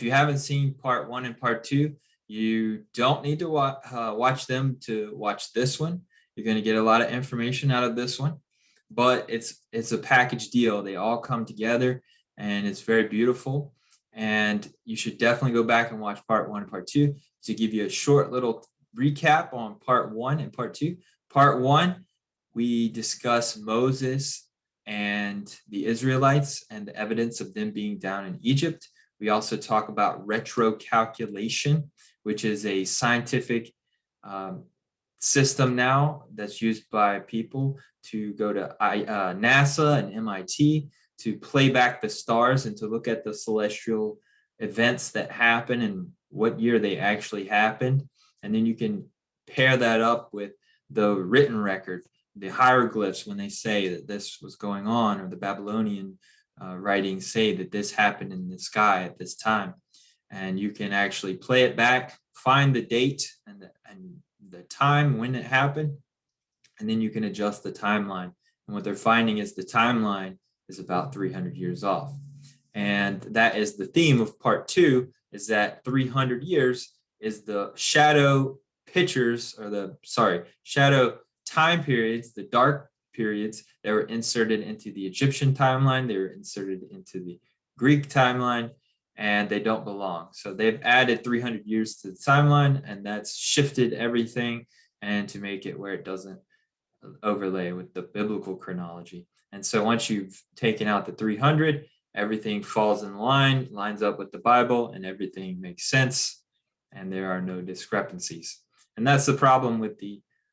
If you haven't seen part 1 and part 2, you don't need to watch them to watch this one. You're going to get a lot of information out of this one, but it's a package deal. They all come together, and it's very beautiful. And you should definitely go back and watch part 1 and part 2 to give you a short little recap on part 1 and part 2. Part 1, we discuss Moses and the Israelites and the evidence of them being down in Egypt. We also talk about retrocalculation, which is a scientific system now that's used by people to go to NASA and MIT to play back the stars and to look at the celestial events that happen and what year they actually happened. And then you can pair that up with the written record, the hieroglyphs, when they say that this was going on, or the Babylonian writings say that this happened in the sky at this time. And you can actually play it back, find the date and the time when it happened, and then you can adjust the timeline. And what they're finding is the timeline is about 300 years off. And that is the theme of part 2, is that 300 years is the shadow pictures, or shadow time periods, the dark periods that were inserted into the Egyptian timeline. They were inserted into the Greek timeline, and they don't belong. So they've added 300 years to the timeline, and that's shifted everything and to make it where it doesn't overlay with the biblical chronology. And so once you've taken out the 300, everything falls in line, lines up with the Bible, and everything makes sense, and there are no discrepancies. And that's the problem with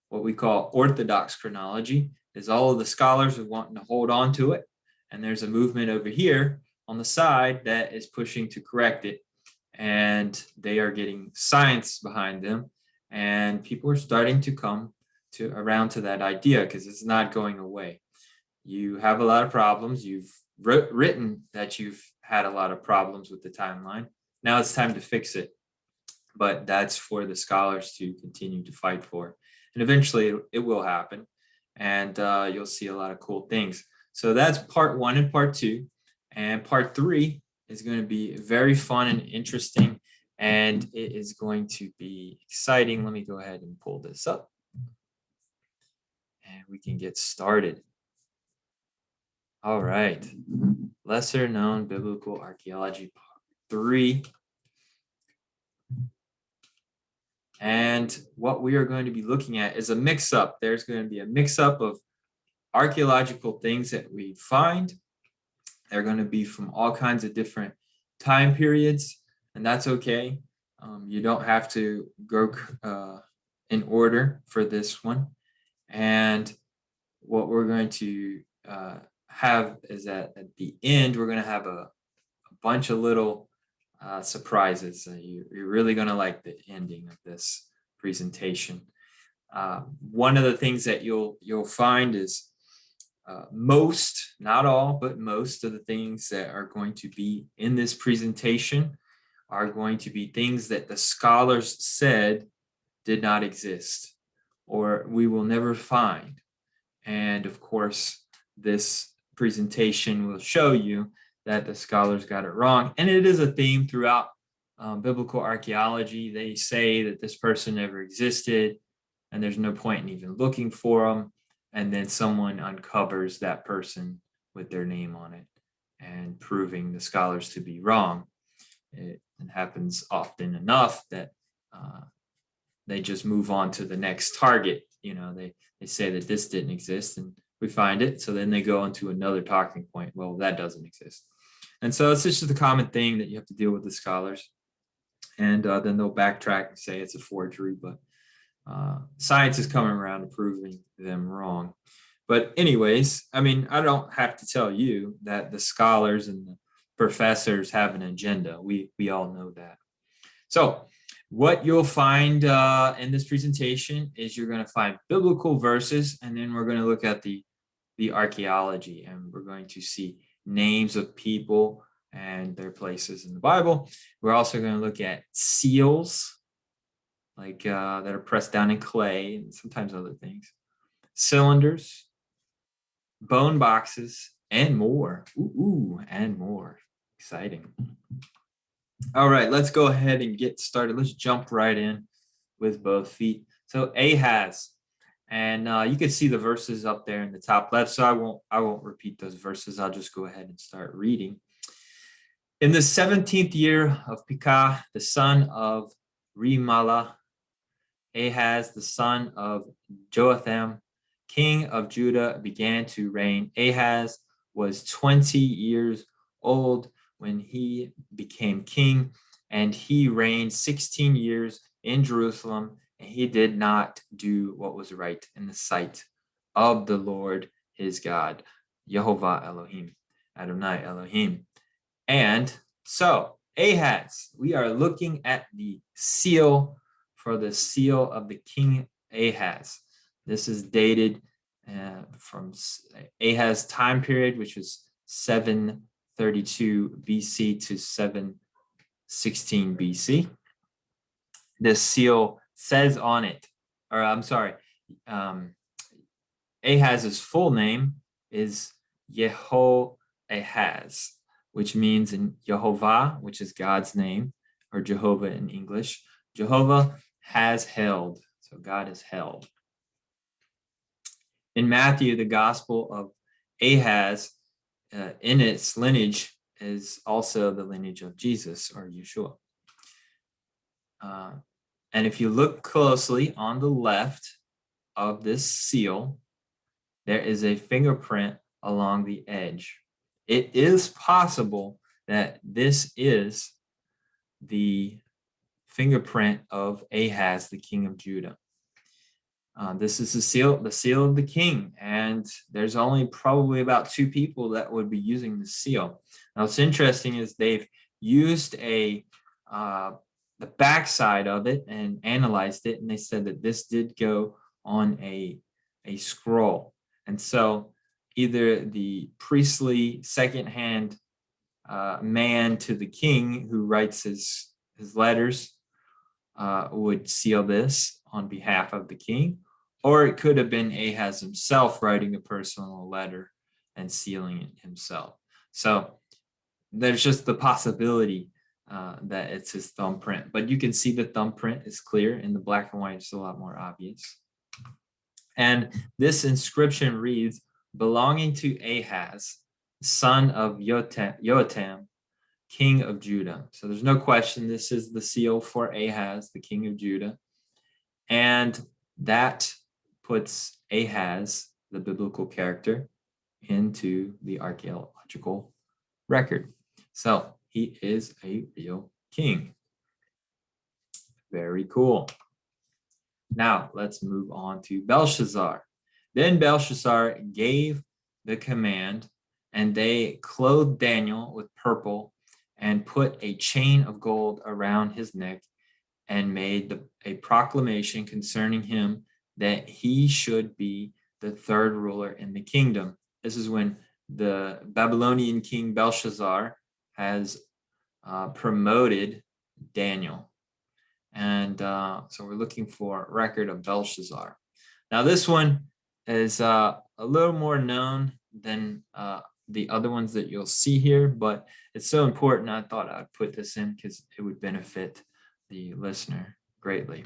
what we call orthodox chronology, is all of the scholars are wanting to hold on to it, and there's a movement over here on the side that is pushing to correct it, and they are getting science behind them, and people are starting to come around to that idea because it's not going away. You have a lot of problems. You've written that you've had a lot of problems with the timeline. Now it's time to fix it, but that's for the scholars to continue to fight for, and eventually it will happen, and you'll see a lot of cool things. So that's part 1 and part 2, and part 3 is going to be very fun and interesting, and it is going to be exciting. Let me go ahead and pull this up, and we can get started. All right, lesser known biblical archaeology part 3. And what we are going to be looking at is a mix-up. There's going to be a mix-up of archaeological things that we find. They're going to be from all kinds of different time periods, and that's okay. You don't have to go in order for this one. And what we're going to have is that at the end, we're going to have a bunch of little surprises. You're really going to like the ending of this presentation. One of the things that you'll find is most, not all, but most of the things that are going to be in this presentation are going to be things that the scholars said did not exist, or we will never find. And of course, this presentation will show you that the scholars got it wrong. And it is a theme throughout biblical archaeology. They say that this person never existed, and there's no point in even looking for them. And then someone uncovers that person with their name on it and proving the scholars to be wrong. It happens often enough that they just move on to the next target. You know, they say that this didn't exist, and we find it. So then they go into another talking point. Well, that doesn't exist. And so it's just a common thing that you have to deal with the scholars. And then they'll backtrack and say it's a forgery, but science is coming around to proving them wrong. But anyways, I mean, I don't have to tell you that the scholars and the professors have an agenda. We all know that. So what you'll find in this presentation is you're going to find biblical verses, and then we're going to look at the archaeology, and we're going to see names of people and their places in the Bible. We're also going to look at seals, like that are pressed down in clay, and sometimes other things, cylinders, bone boxes, and more. And more. Exciting. All right, let's go ahead and get started. Let's jump right in with both feet. So Ahaz, and you can see the verses up there in the top left. So I won't repeat those verses. I'll just go ahead and start reading. In the 17th year of Pekah, the son of Remaliah, Ahaz, the son of Jotham, king of Judah, began to reign. Ahaz was 20 years old when he became king, and he reigned 16 years in Jerusalem, and he did not do what was right in the sight of the Lord his God, Jehovah Elohim, Adonai Elohim. And so, Ahaz, we are looking at the seal for the seal of the king Ahaz. This is dated from Ahaz time period, which was 732 BC to 716 BC. This seal says on it, or I'm sorry, Ahaz's full name is Jehoahaz, which means in Jehovah, which is God's name, or Jehovah in English. Jehovah has held. So God has held. In Matthew, the gospel of Ahaz, in its lineage, is also the lineage of Jesus or Yeshua. And if you look closely on the left of this seal, there is a fingerprint along the edge. It is possible that this is the fingerprint of Ahaz, the king of Judah. This is the seal of the king, and there's only probably about 2 people that would be using the seal. Now, what's interesting is they've used the backside of it and analyzed it, and they said that this did go on a scroll. And so either the priestly secondhand man to the king who writes his letters would seal this on behalf of the king, or it could have been Ahaz himself writing a personal letter and sealing it himself. So there's just the possibility that it's his thumbprint, but you can see the thumbprint is clear. In the black and white, it's a lot more obvious. And this inscription reads, belonging to Ahaz, son of Jotham, king of Judah. So there's no question this is the seal for Ahaz, the king of Judah. And that puts Ahaz, the biblical character, into the archaeological record. So he is a real king. Very cool. Now let's move on to Belshazzar. Then Belshazzar gave the command, and they clothed Daniel with purple and put a chain of gold around his neck and made a proclamation concerning him that he should be the third ruler in the kingdom. This is when the Babylonian king Belshazzar has promoted Daniel. And so we're looking for a record of Belshazzar. Now this one is a little more known than the other ones that you'll see here, but it's so important I thought I'd put this in because it would benefit the listener greatly.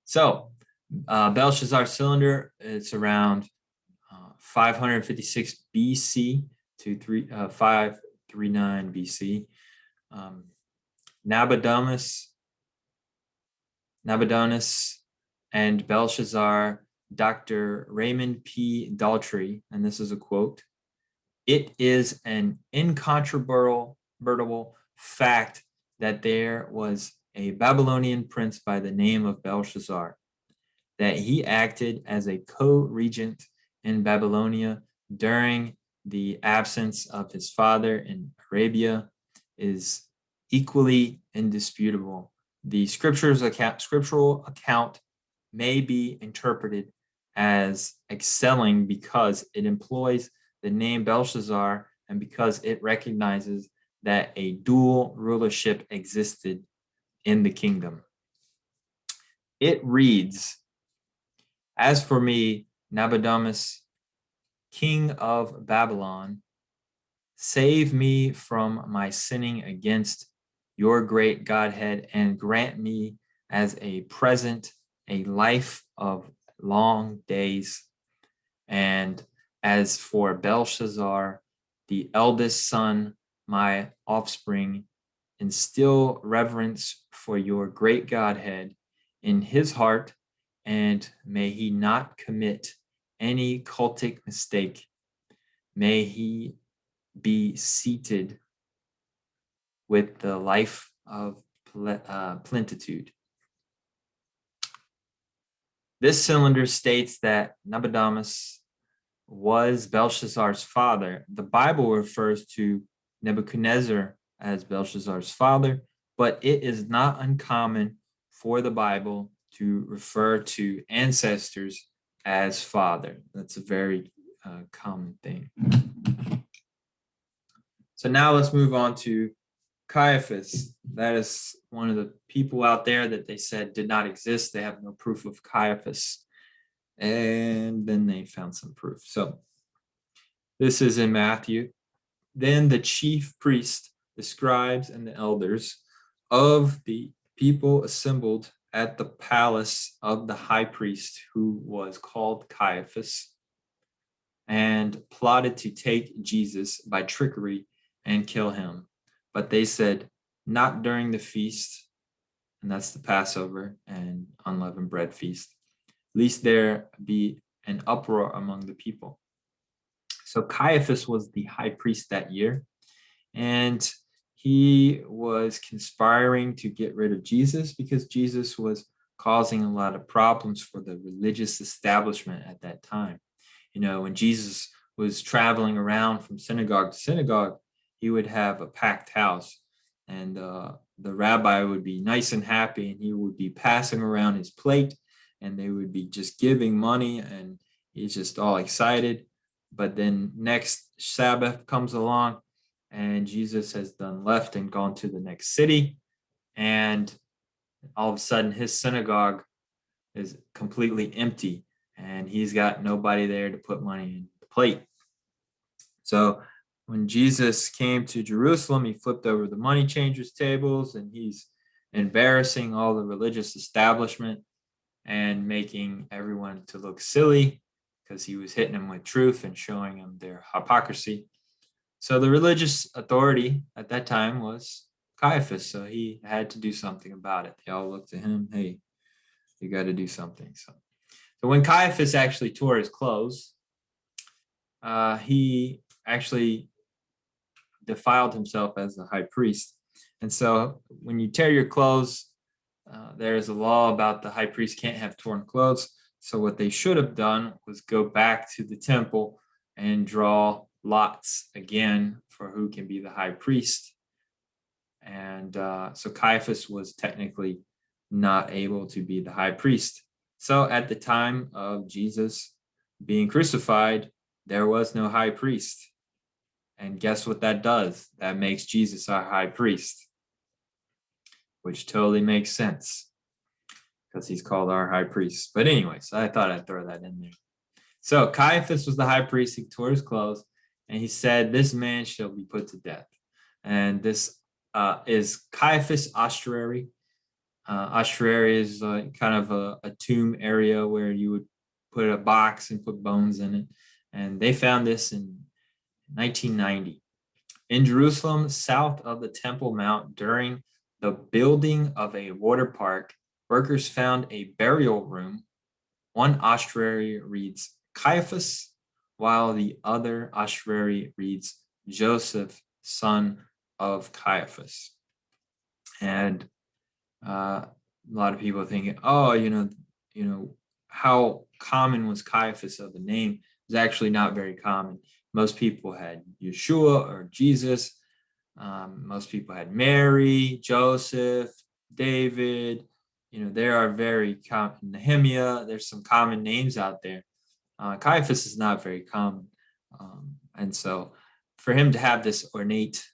So Belshazzar's cylinder, it's around 556 BC to 539 BC. Nabonidus and Belshazzar, Dr. Raymond P. Daltrey, and this is a quote, "It is an incontrovertible fact that there was a Babylonian prince by the name of Belshazzar, that he acted as a co-regent in Babylonia during the absence of his father in Arabia is equally indisputable. The scriptural account may be interpreted as excelling because it employs the name Belshazzar and because it recognizes that a dual rulership existed in the kingdom." It reads, "As for me, Nabonidus, king of Babylon, Save me from my sinning against your great Godhead, and grant me as a present a life of long days. And as for Belshazzar, the eldest son, my offspring, instill reverence for your great Godhead in his heart, and may he not commit any cultic mistake. May he be seated with the life of plenitude. This cylinder states that Nebuchadnezzar was Belshazzar's father. The Bible refers to Nebuchadnezzar as Belshazzar's father, but it is not uncommon for the Bible to refer to ancestors as father. That's a very common thing. So now let's move on to Caiaphas. That is one of the people out there that they said did not exist. They have no proof of Caiaphas. And then they found some proof. So this is in Matthew. Then the chief priest, the scribes, and the elders of the people assembled at the palace of the high priest, who was called Caiaphas, and plotted to take Jesus by trickery and kill him. But they said, not during the feast, and that's the Passover and unleavened bread feast, lest there be an uproar among the people. So Caiaphas was the high priest that year, and he was conspiring to get rid of Jesus because Jesus was causing a lot of problems for the religious establishment at that time. You know, when Jesus was traveling around from synagogue to synagogue, he would have a packed house, and the rabbi would be nice and happy, and he would be passing around his plate, and they would be just giving money, and he's just all excited. But then next Sabbath comes along, and Jesus has done left and gone to the next city, and all of a sudden his synagogue is completely empty, and he's got nobody there to put money in the plate. So when Jesus came to Jerusalem, he flipped over the money changers' tables, and he's embarrassing all the religious establishment and making everyone to look silly because he was hitting them with truth and showing them their hypocrisy. So the religious authority at that time was Caiaphas, so he had to do something about it. They all looked to him, hey, you got to do something. So when Caiaphas actually tore his clothes, he actually defiled himself as a high priest. And so when you tear your clothes, there's a law about the high priest can't have torn clothes. So what they should have done was go back to the temple and draw lots again for who can be the high priest. And so Caiaphas was technically not able to be the high priest. So at the time of Jesus being crucified, there was no high priest. And guess what that does? That makes Jesus our high priest, which totally makes sense because he's called our high priest. But anyways, I thought I'd throw that in there. So Caiaphas was the high priest. He tore his clothes, and he said, this man shall be put to death. And this is Caiaphas Ossuary. Ossuary is kind of a tomb area where you would put a box and put bones in it. And they found this in 1990. In Jerusalem, south of the Temple Mount, during the building of a water park, workers found a burial room. One ossuary reads Caiaphas, while the other ossuary reads Joseph, son of Caiaphas. And a lot of people thinking, oh, how common was Caiaphas of a name? It was actually not very common. Most people had Yeshua or Jesus. Most people had Mary, Joseph, David. There are very common, Nehemiah. There's some common names out there. Caiaphas is not very common. And so for him to have this ornate,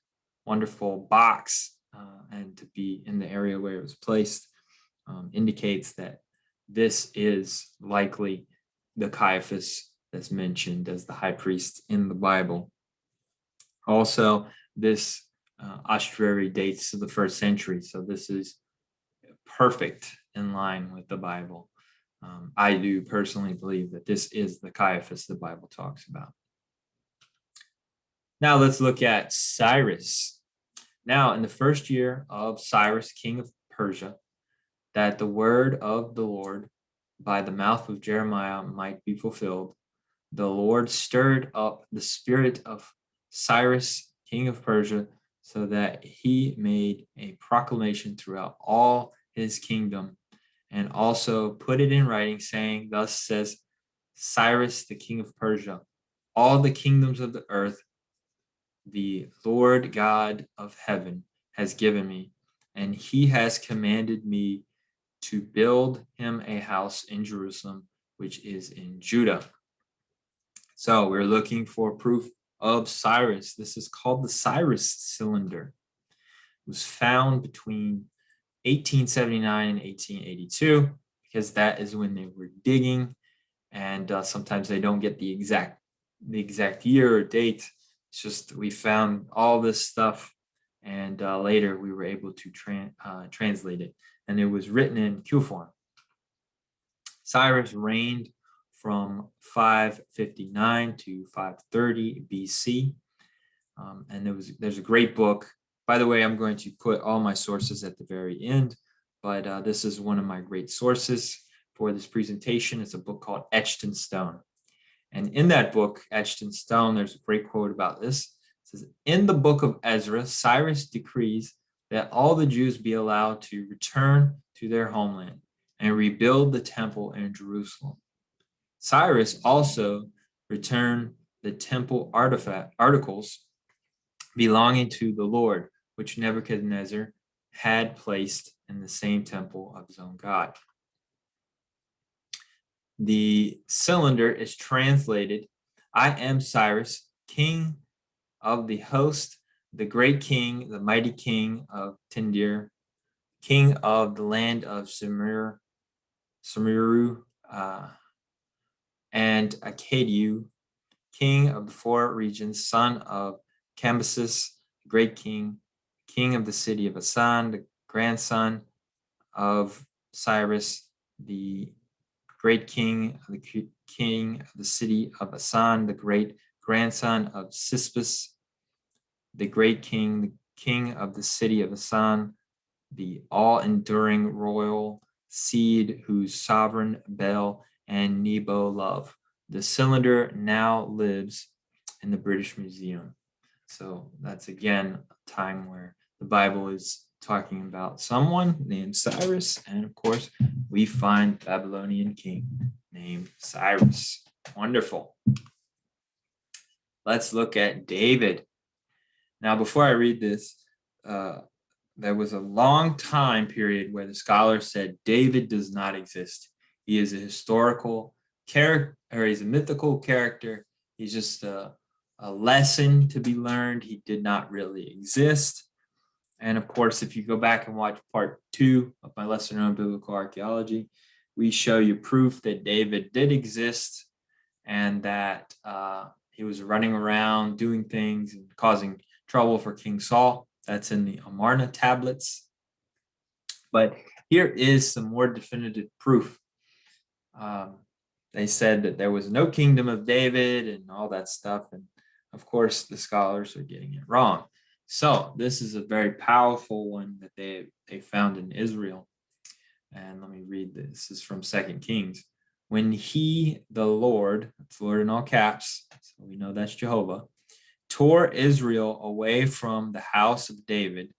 wonderful box and to be in the area where it was placed indicates that this is likely the Caiaphas that's mentioned as the high priest in the Bible. Also, this ossuary dates to the 1st century, so this is perfect in line with the Bible. I do personally believe that this is the Caiaphas the Bible talks about. Now let's look at Cyrus. Now, in the 1st year of Cyrus, king of Persia, that the word of the Lord by the mouth of Jeremiah might be fulfilled, the Lord stirred up the spirit of Cyrus, king of Persia, so that he made a proclamation throughout all his kingdom, and also put it in writing, saying, "Thus says Cyrus, the king of Persia, all the kingdoms of the earth the Lord God of heaven has given me, and he has commanded me to build him a house in Jerusalem, which is in Judah." So we're looking for proof of Cyrus. This is called the Cyrus cylinder. It was found between 1879 and 1882, because that is when they were digging, and sometimes they don't get the exact year or date. It's just we found all this stuff, and later we were able to translate it, and it was written in cuneiform. Cyrus reigned from 559 to 530 BC, and there's a great book. By the way, I'm going to put all my sources at the very end, but this is one of my great sources for this presentation. It's a book called Etched in Stone. And in that book, Etched in Stone, there's a great quote about this. It says, "In the book of Ezra, Cyrus decrees that all the Jews be allowed to return to their homeland and rebuild the temple in Jerusalem. Cyrus also returned the temple articles belonging to the Lord, which Nebuchadnezzar had placed in the same temple of his own God." The cylinder is translated, "I am Cyrus, king of the host, the great king, the mighty king of Tindir, king of the land of Semiru, and Akkadu, king of the 4 regions, son of Cambyses, the great king, king of the city of Asan, the grandson of Cyrus, the great king of the city of Asan, the great grandson of Sispus, the great king, the king of the city of Asan, the all-enduring royal seed whose sovereign Bel and Nebo love. The cylinder now lives in the British Museum." So that's again a time where the Bible is talking about someone named Cyrus, and of course we find Babylonian king named Cyrus. Wonderful. Let's look at David. Now, before I read this, there was a long time period where the scholars said David does not exist. He is a historical character, or he's a mythical character. He's just a lesson to be learned. He did not really exist. And of course, if you go back and watch part 2 of my lesson on biblical archaeology, we show you proof that David did exist, and that he was running around doing things and causing trouble for King Saul. That's in the Amarna tablets. But here is some more definitive proof. They said that there was no kingdom of David and all that stuff. And of course, the scholars are getting it wrong. So this is a very powerful one that they found in Israel. And let me read this. This is from 2 Kings. "When he, the Lord," that's Lord in all caps, so we know that's Jehovah, "tore Israel away from the house of David,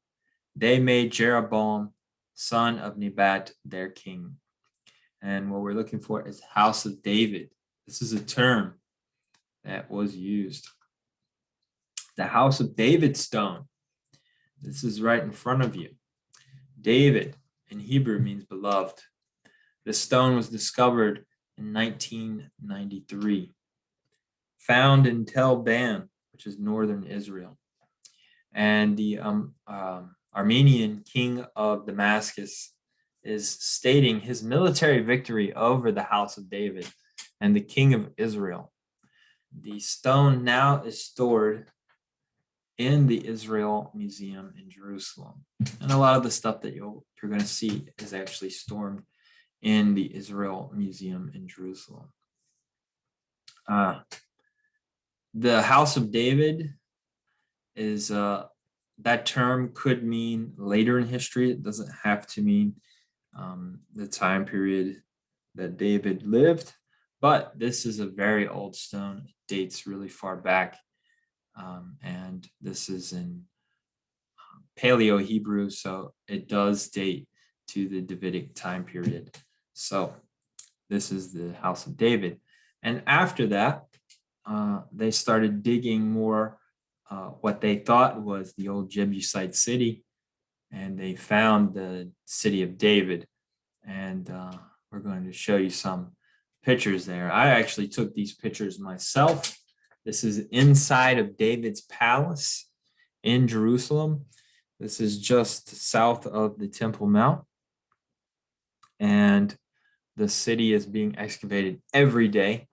they made Jeroboam, son of Nebat, their king." And what we're looking for is house of David. This is a term that was used. The house of David stone. This is right in front of you. David in Hebrew means beloved. The stone was discovered in 1993, found in Tel Ban, which is northern Israel. And the Armenian king of Damascus is stating his military victory over the house of David and the king of Israel. The stone now is stored in the Israel Museum in Jerusalem. And a lot of the stuff that you're going to see is actually stored in the Israel Museum in Jerusalem. The House of David is that term could mean later in history. It doesn't have to mean the time period that David lived, but this is a very old stone. It dates really far back, and this is in Paleo Hebrew, so it does date to the Davidic time period. So this is the House of David. And after that, they started digging more what they thought was the old Jebusite city, and they found the city of David. And we're going to show you some pictures there. I actually took these pictures myself. This is inside of David's palace in Jerusalem. This is just south of the Temple Mount. And the city is being excavated every day.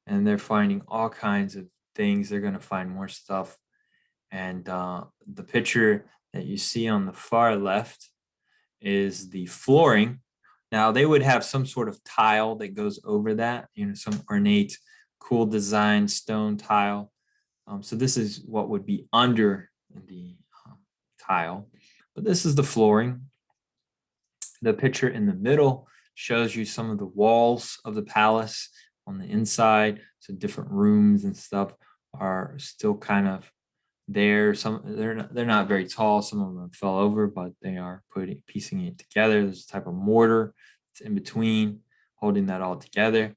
And they're finding all kinds of things. They're going to find more stuff. And the picture that you see on the far left is the flooring. Now, they would have some sort of tile that goes over that, some ornate, cool design stone tile. So this is what would be under the tile. But this is the flooring. The picture in the middle shows you some of the walls of the palace on the inside. So different rooms and stuff are still kind of there. Some they're not very tall. Some of them fell over, but they are piecing it together. There's a type of mortar that's in between, holding that all together.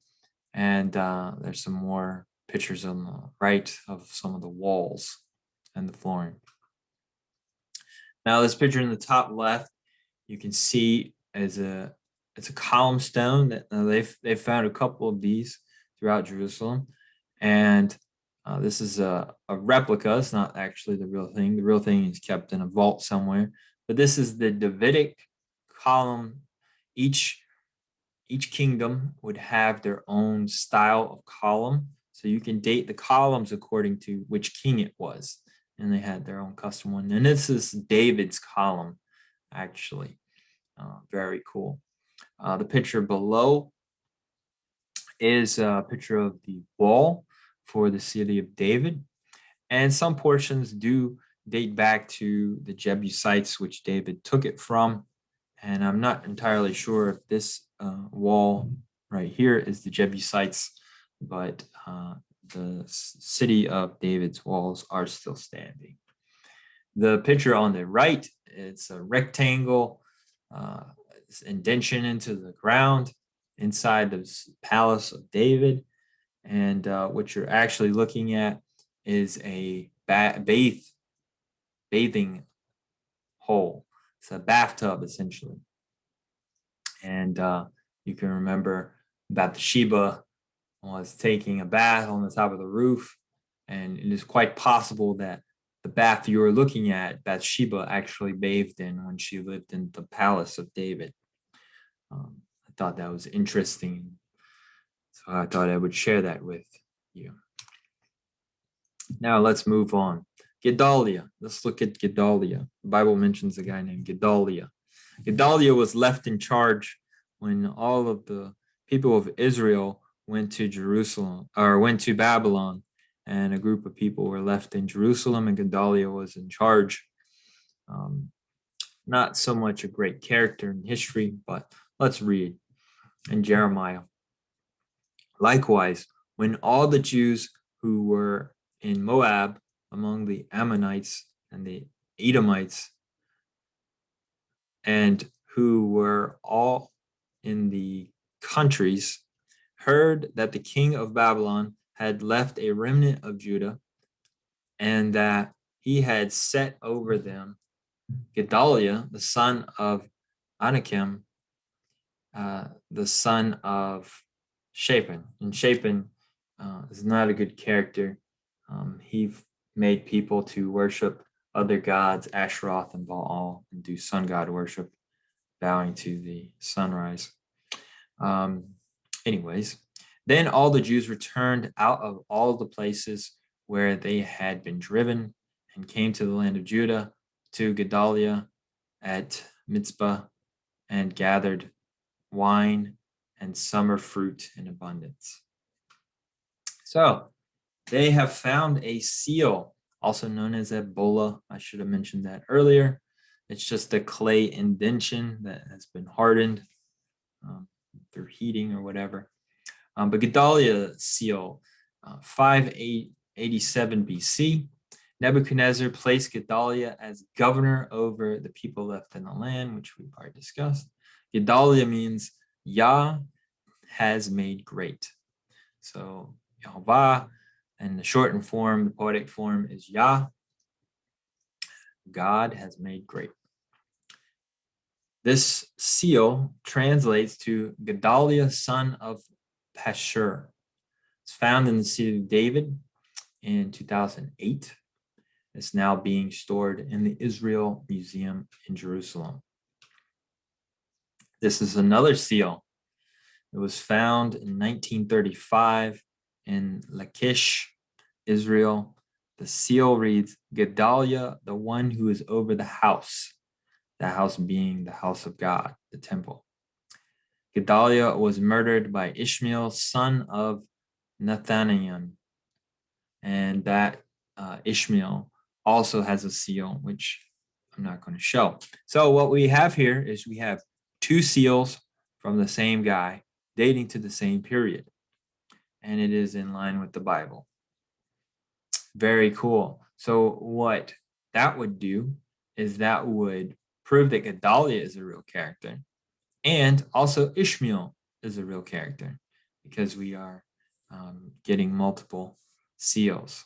And there's some more pictures on the right of some of the walls and the flooring. Now, this picture in the top left, you can see it's a column stone that they've found a couple of these throughout Jerusalem, and this is a replica. It's not actually the real thing. The real thing is kept in a vault somewhere. But this is the Davidic column. Each kingdom would have their own style of column. So you can date the columns according to which king it was. And they had their own custom one. And this is David's column, actually. Very cool. The picture below is a picture of the wall for the city of David. And some portions do date back to the Jebusites, which David took it from. And I'm not entirely sure if this wall right here is the Jebusites, but the city of David's walls are still standing. The picture on the right, it's a rectangle, it's indention into the ground inside the palace of David. And what you're actually looking at is a bathing hole. It's a bathtub, essentially. And you can remember Bathsheba was taking a bath on the top of the roof. And it is quite possible that the bath you were looking at, Bathsheba actually bathed in when she lived in the palace of David. I thought that was interesting. So I thought I would share that with you. Now let's move on. Gedaliah. Let's look at Gedaliah. The Bible mentions a guy named Gedaliah. Gedaliah was left in charge when all of the people of Israel went to Jerusalem, or went to Babylon, and a group of people were left in Jerusalem, and Gedaliah was in charge. Not so much a great character in history, but let's read in Jeremiah. Likewise, when all the Jews who were in Moab, among the Ammonites and the Edomites, and who were all in the countries, heard that the king of Babylon had left a remnant of Judah, and that he had set over them Gedaliah, the son of Anakim, the son of Shaphan. And Shaphan is not a good character. He made people to worship other gods, Asheroth and Baal, and do sun god worship, bowing to the sunrise. Anyways, then all the Jews returned out of all the places where they had been driven and came to the land of Judah to Gedaliah at Mizpah and gathered wine and summer fruit in abundance. So they have found a seal, also known as a bola. I should have mentioned that earlier. It's just a clay indention that has been hardened through heating or whatever. But Gedaliah seal, 587 BC, Nebuchadnezzar placed Gedaliah as governor over the people left in the land, which we've already discussed. Gedaliah means Yah has made great. So Yehovah, and the shortened form, the poetic form is Yah. God has made great. This seal translates to Gedaliah, son of Pashur. It's found in the city of David in 2008. It's now being stored in the Israel Museum in Jerusalem. This is another seal. It was found in 1935 in Lachish, Israel. The seal reads, Gedaliah, the one who is over the house being the house of God, the temple. Gedaliah was murdered by Ishmael, son of Nathaniel, and that Ishmael also has a seal, which I'm not going to show. So what we have here is we have two seals from the same guy dating to the same period, and it is in line with the Bible. Very cool. So what that would do is that would prove that Gedaliah is a real character, and also Ishmael is a real character, because we are getting multiple seals.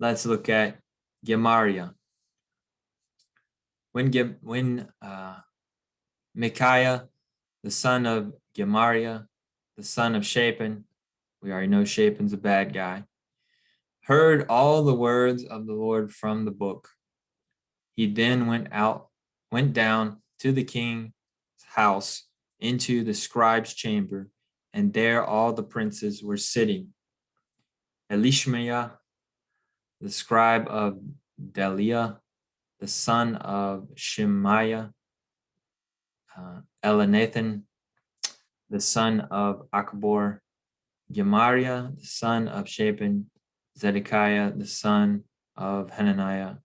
Let's look at Gemariah. When Micaiah, the son of Gemariah, the son of Shaphan, we already know Shaphan's a bad guy, heard all the words of the Lord from the book, he then went down to the king's house into the scribe's chamber, and there all the princes were sitting. Elishmaiah, the scribe of Deliah, the son of Shemaiah, Elinathan, the son of Akbor, Gemariah, the son of Shaphan, Zedekiah, the son of Hananiah,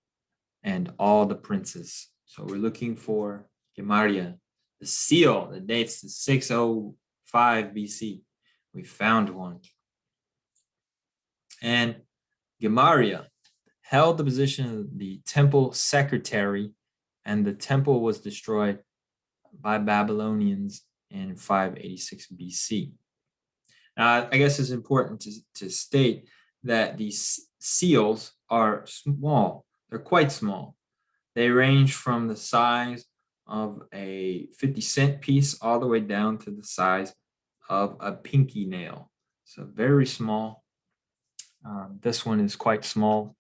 and all the princes. So we're looking for Gemariah. The seal that dates to 605 BC. We found one. And Gemariah held the position of the temple secretary, and the temple was destroyed by Babylonians in 586 BC. Now, I guess it's important to state that these seals are small. They're quite small. They range from the size of a 50-cent piece all the way down to the size of a pinky nail. So very small. This one is quite small.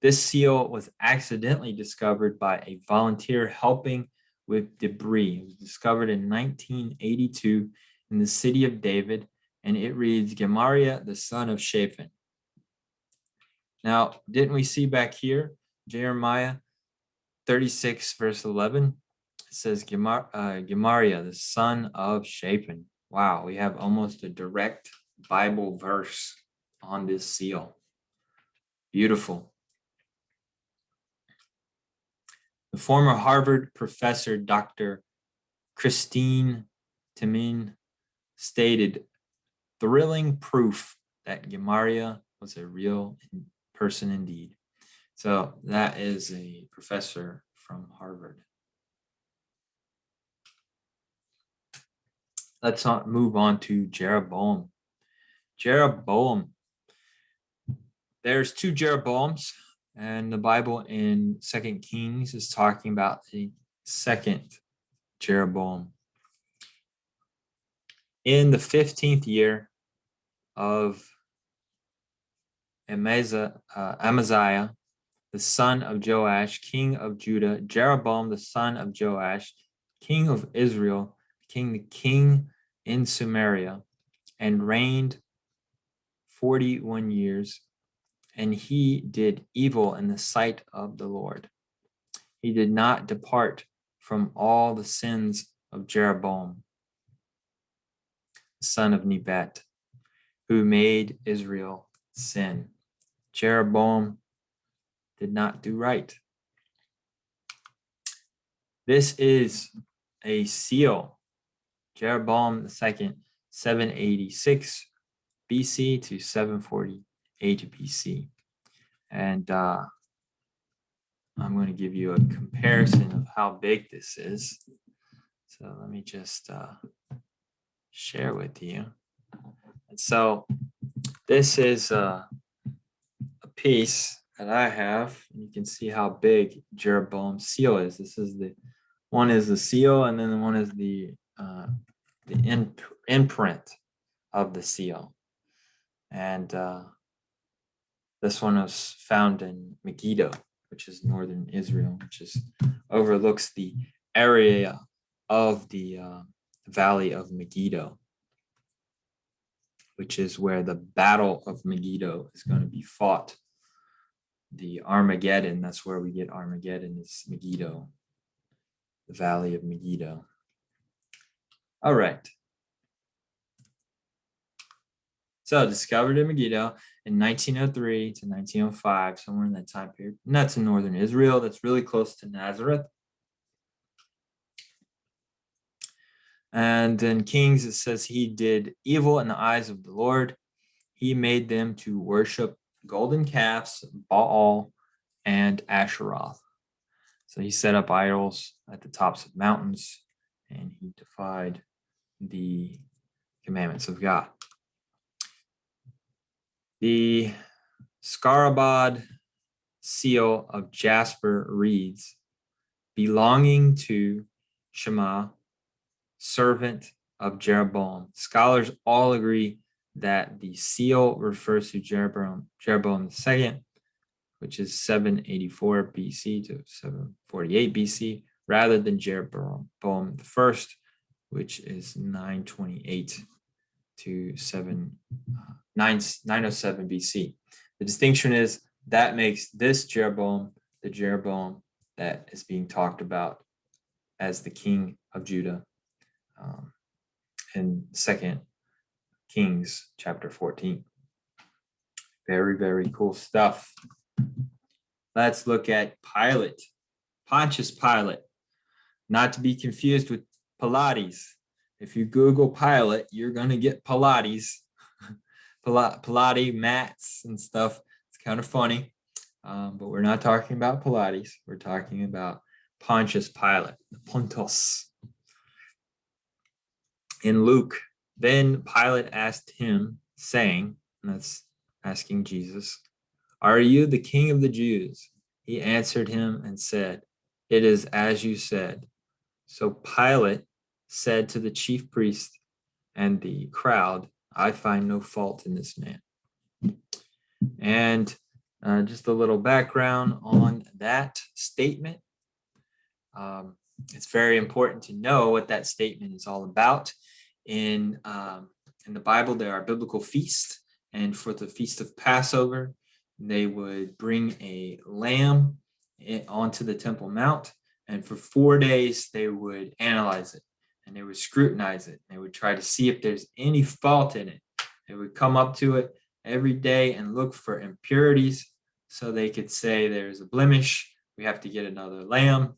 This seal was accidentally discovered by a volunteer helping with debris. It was discovered in 1982 in the city of David, and it reads, Gemariah, the son of Shaphan. Now, didn't we see back here, Jeremiah 36, verse 11? It says, Gemariah, the son of Shaphan. Wow, we have almost a direct Bible verse on this seal. Beautiful. The former Harvard professor, Dr. Christine Timin, stated, thrilling proof that Gemariah was a real person indeed. So that is a professor from Harvard. Let's move on to Jeroboam. Jeroboam. There's two Jeroboams, and the Bible in 2 Kings is talking about the second Jeroboam. In the 15th year of Amaziah, the son of Joash, king of Judah, Jeroboam, the son of Joash, king of Israel, became the king in Samaria and reigned 41 years. and he did evil in the sight of the Lord. He did not depart from all the sins of Jeroboam, the son of Nebat, who made Israel sin. Jeroboam did not do right. This is a seal. Jeroboam II, 786 BC to 748 BC. And I'm going to give you a comparison of how big this is. So let me just share with you. And so this is a piece that I have. And you can see how big Jeroboam's seal is. This is the one is the seal, and then the one is the imprint of the seal. And this one was found in Megiddo, which is northern Israel, which overlooks the area of the valley of Megiddo, which is where the battle of Megiddo is going to be fought. The Armageddon, that's where we get Armageddon, is Megiddo, the valley of Megiddo. All right. So discovered in Megiddo in 1903 to 1905, somewhere in that time period. And that's in northern Israel. That's really close to Nazareth. And in Kings, it says he did evil in the eyes of the Lord. He made them to worship golden calves, Baal, and Asheroth. So he set up idols at the tops of mountains, and he defied the commandments of God. The Scarabad seal of jasper reads, belonging to Shema, servant of Jeroboam. Scholars all agree that the seal refers to Jeroboam II, which is 784 BC to 748 BC, rather than Jeroboam I, which is 928 to 907 BC. The distinction is that makes this Jeroboam the Jeroboam that is being talked about as the king of Judah in 2 Kings chapter 14. Very, very cool stuff. Let's look at Pilate, Pontius Pilate, not to be confused with Pilates. If you Google Pilate, you're going to get Pilates, Pilates mats and stuff. It's kind of funny, but we're not talking about Pilates. We're talking about Pontius Pilate, the Pontus. In Luke, then Pilate asked him, saying, and that's asking Jesus, are you the king of the Jews? He answered him and said, it is as you said. So Pilate said to the chief priest and the crowd, I find no fault in this man. And just a little background on that statement. It's very important to know what that statement is all about. In the Bible, there are biblical feasts, and for the Feast of Passover, they would bring a lamb onto the Temple Mount, and for 4 days, they would analyze it, and they would scrutinize it. They would try to see if there's any fault in it. They would come up to it every day and look for impurities, so they could say there's a blemish, we have to get another lamb.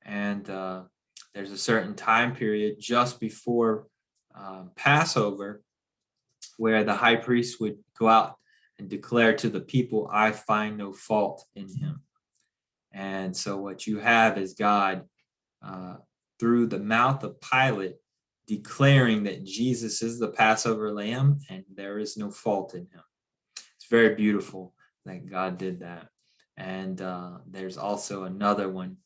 And there's a certain time period just before Passover where the high priest would go out and declare to the people, I find no fault in him. And so what you have is God, through the mouth of Pilate, declaring that Jesus is the Passover lamb and there is no fault in him. It's very beautiful that God did that. And there's also another one.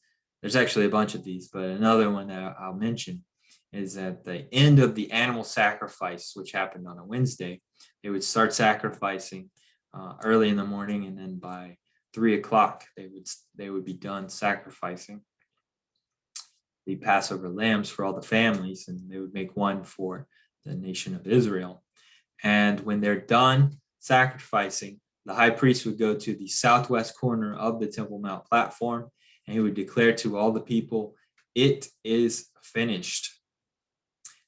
There's actually a bunch of these, but another one that I'll mention is at the end of the animal sacrifice, which happened on a Wednesday. They would start sacrificing early in the morning, and then by 3 o'clock, they would be done sacrificing the Passover lambs for all the families, and they would make one for the nation of Israel. And when they're done sacrificing, The high priest would go to the southwest corner of the Temple Mount platform, and he would declare to all the people, "It is finished."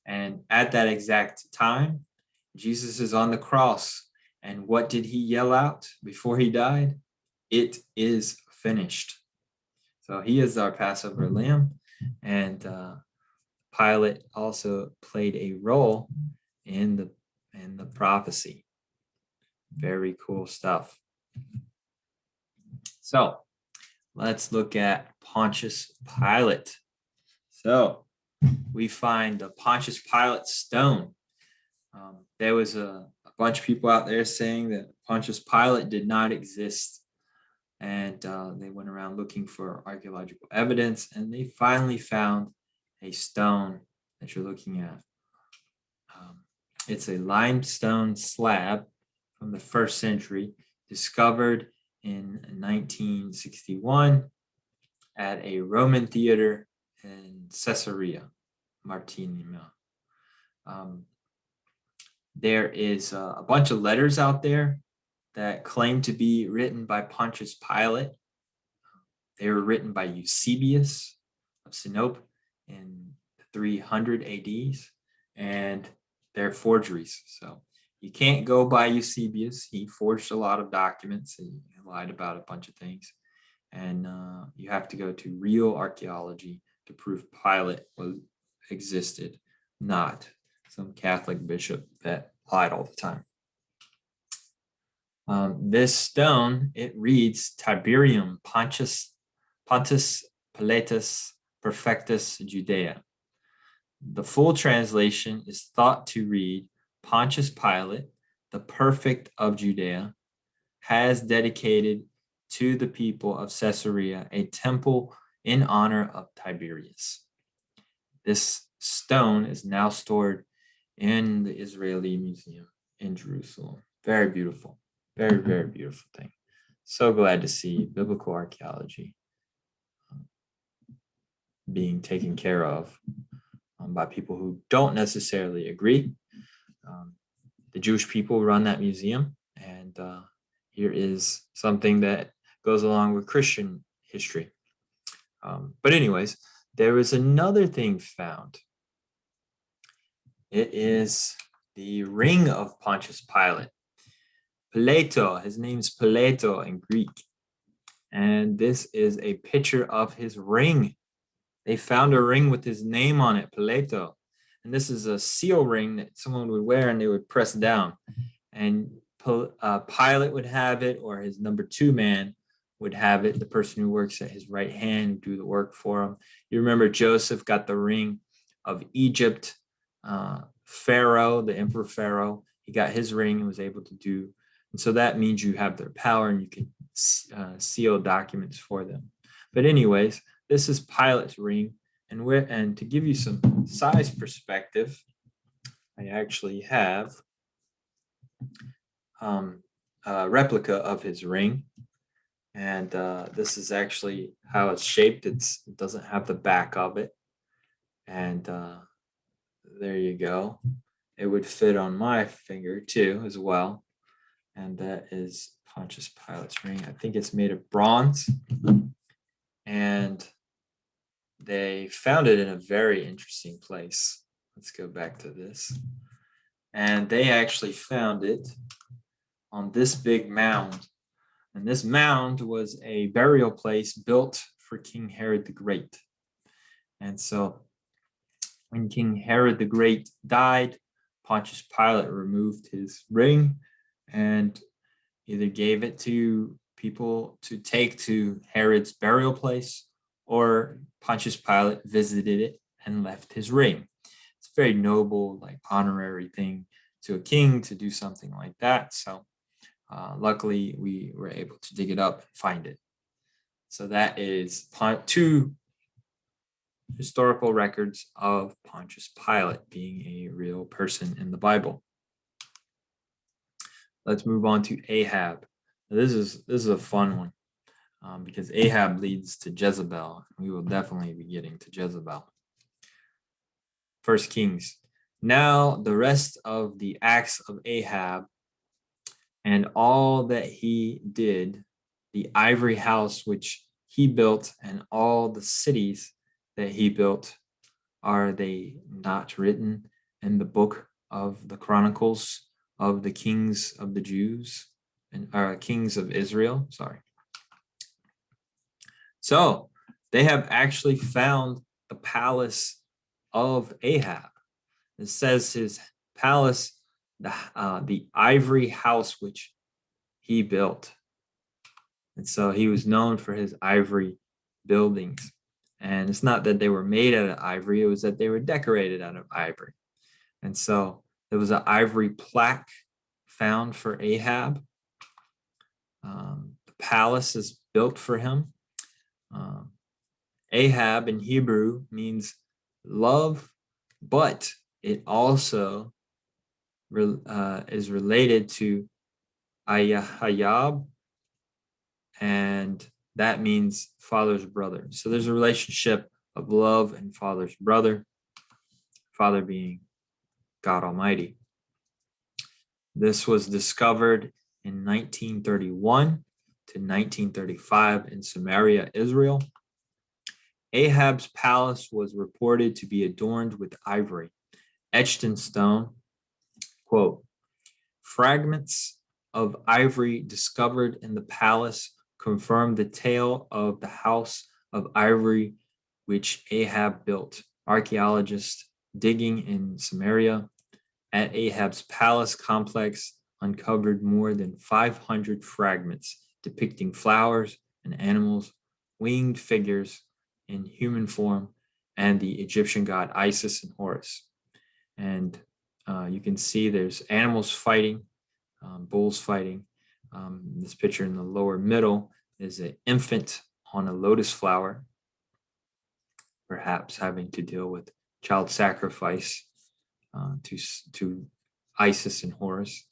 And at that exact time, Jesus is on the cross. And what did he yell out before he died? "It is finished." So he is our Passover lamb. And Pilate also played a role in the prophecy. Very cool stuff. So let's look at Pontius Pilate. So we find the Pontius Pilate stone. There was a bunch of people out there saying that Pontius Pilate did not exist. And they went around looking for archaeological evidence, and they finally found a stone that you're looking at. It's a limestone slab from the 1st century, discovered in 1961 at a Roman theater in Caesarea Maritima. There is a bunch of letters out there that claim to be written by Pontius Pilate. They were written by Eusebius of Sinope in 300 ADs, and they're forgeries. So you can't go by Eusebius. He forged a lot of documents and he lied about a bunch of things. And you have to go to real archaeology to prove Pilate existed, not some Catholic bishop that lied all the time. This stone, it reads Tiberium Pontus Pilatus Perfectus Judea. The full translation is thought to read, Pontius Pilate, the perfect of Judea, has dedicated to the people of Caesarea a temple in honor of Tiberius. This stone is now stored in the Israeli Museum in Jerusalem. Very beautiful. Very, very beautiful thing. So glad to see biblical archaeology being taken care of by people who don't necessarily agree. The Jewish people run that museum, and here is something that goes along with Christian history. But anyways, there is another thing found. It is the ring of Pontius Pilate. Pilato, his name's Pilato in Greek. And this is a picture of his ring. They found a ring with his name on it, Pilato. And this is a seal ring that someone would wear and they would press down. And Pilate would have it, or his number 2 man would have it, the person who works at his right hand, do the work for him. You remember Joseph got the ring of Egypt. Pharaoh, the Emperor Pharaoh, he got his ring and was able to do. And so that means you have their power and you can seal documents for them. But anyways, this is Pilate's ring. And to give you some size perspective, I actually have a replica of his ring. And this is actually how it's shaped. It doesn't have the back of it. And there you go. It would fit on my finger too, as well. And that is Pontius Pilate's ring. I think it's made of bronze. And they found it in a very interesting place. Let's go back to this. And they actually found it on this big mound. And this mound was a burial place built for King Herod the Great. And so when King Herod the Great died, Pontius Pilate removed his ring and either gave it to people to take to Herod's burial place, or Pontius Pilate visited it and left his ring. It's a very noble, like honorary thing to a king to do something like that. So luckily we were able to dig it up and find it. So that is 2 historical records of Pontius Pilate being a real person in the Bible. Let's move on to Ahab. This is a fun one because Ahab leads to Jezebel. We will definitely be getting to Jezebel. 1 Kings. Now the rest of the acts of Ahab and all that he did, the ivory house which he built, and all the cities that he built, are they not written in the book of the Chronicles of the kings of the Jews and kings of Israel? Sorry. So they have actually found the palace of Ahab. It says his palace, the ivory house which he built. And so he was known for his ivory buildings. And it's not that they were made out of ivory, it was that they were decorated out of ivory. And so there was an ivory plaque found for Ahab. The palace is built for him. Ahab in Hebrew means love, but it also is related to Ayahayab, and that means father's brother. So there's a relationship of love and father's brother, father being God Almighty. This was discovered in 1931 to 1935 in Samaria, Israel. Ahab's palace was reported to be adorned with ivory, etched in stone. Quote, fragments of ivory discovered in the palace confirm the tale of the house of ivory which Ahab built. Archaeologists digging in Samaria at Ahab's palace complex uncovered more than 500 fragments depicting flowers and animals, winged figures in human form, and the Egyptian god Isis and Horus. And you can see there's animals fighting, bulls fighting. This picture in the lower middle is an infant on a lotus flower, perhaps having to deal with child sacrifice to Isis and Horus.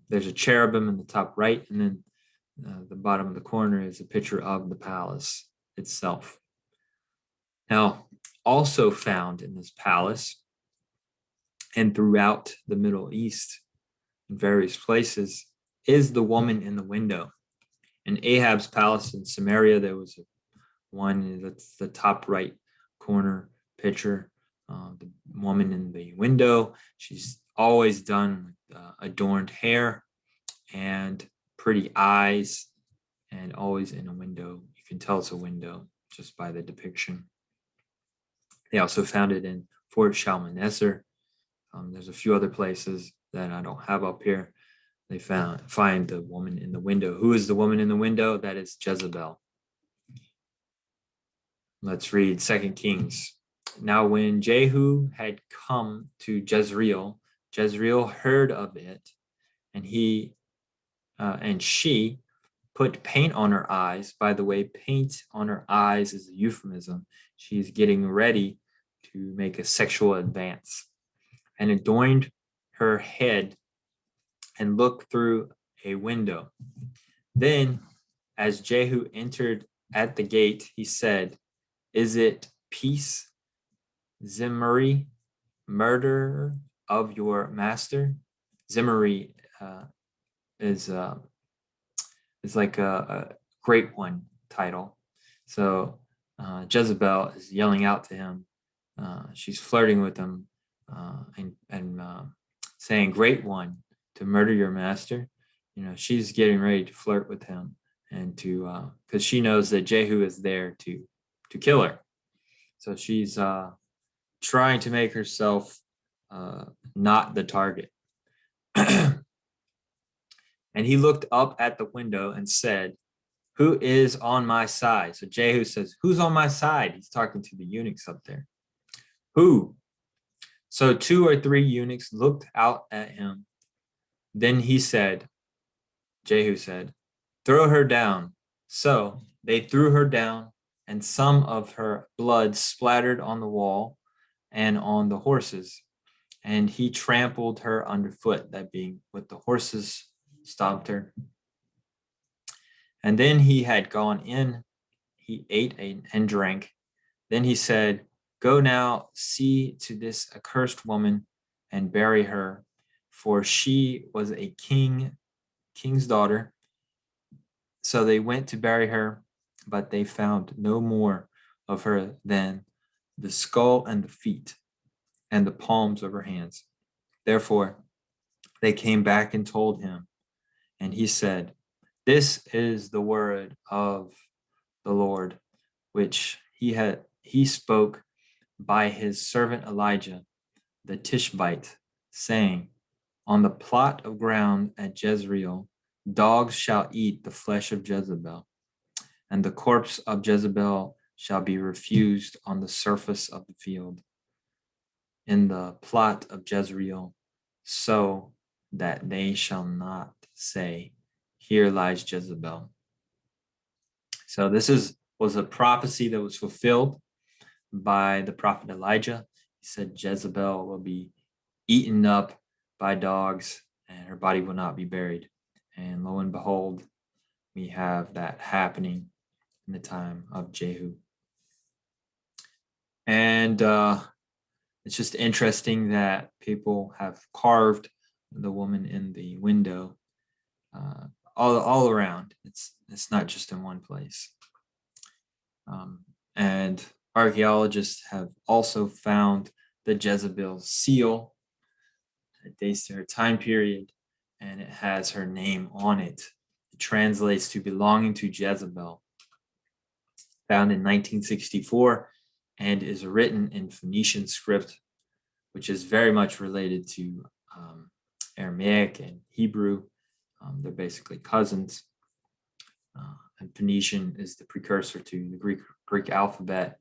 There's a cherubim in the top right, and then the bottom of the corner is a picture of the palace itself. Now, also found in this palace and throughout the Middle East in various places is the woman in the window. In Ahab's palace in Samaria, there was one that's the top right corner picture, the woman in the window. She's always done with adorned hair and pretty eyes, and always in a window. You can tell it's a window just by the depiction. They also found it in Fort Shalmaneser. There's a few other places that I don't have up here. They find the woman in the window. Who is the woman in the window? That is Jezebel. Let's read 2 Kings. Now when Jehu had come to Jezreel, Jezreel heard of it, and she put paint on her eyes. By the way, paint on her eyes is a euphemism. She's getting ready to make a sexual advance, and adorned her head and looked through a window. Then, as Jehu entered at the gate, he said, is it peace, Zimri, murderer of your master? Zimri is like a great one title. So Jezebel is yelling out to him. She's flirting with him and saying, great one, to murder your master. You know, she's getting ready to flirt with him, and to because she knows that Jehu is there to kill her. So she's trying to make herself not the target. And he looked up at the window and said, who is on my side? So Jehu says, who's on my side? He's talking to the eunuchs up there. Who? So 2 or 3 eunuchs looked out at him. Then he said, Jehu said, throw her down. So they threw her down, and some of her blood splattered on the wall and on the horses. And he trampled her underfoot, that being with the horses stomped her. And then he had gone in, he ate and drank. Then he said, go now, see to this accursed woman and bury her, for she was a king king's daughter. So they went to bury her, but they found no more of her than the skull and the feet and the palms of her hands. Therefore, they came back and told him, and he said, "This is the word of the Lord, which he spoke by his servant Elijah the Tishbite, saying, On the plot of ground at Jezreel, dogs shall eat the flesh of Jezebel, and the corpse of Jezebel shall be refused on the surface of the field, in the plot of Jezreel, so that they shall not say, Here lies Jezebel." So this was a prophecy that was fulfilled by the prophet Elijah. He said Jezebel will be eaten up by dogs and her body will not be buried. And lo and behold, we have that happening in the time of Jehu. And it's just interesting that people have carved the woman in the window all around. It's not just in one place. And archaeologists have also found the Jezebel seal. It dates to her time period, and it has her name on it. It translates to belonging to Jezebel. Found in 1964 and is written in Phoenician script, which is very much related to Aramaic and Hebrew. They're basically cousins. And Phoenician is the precursor to the Greek alphabet,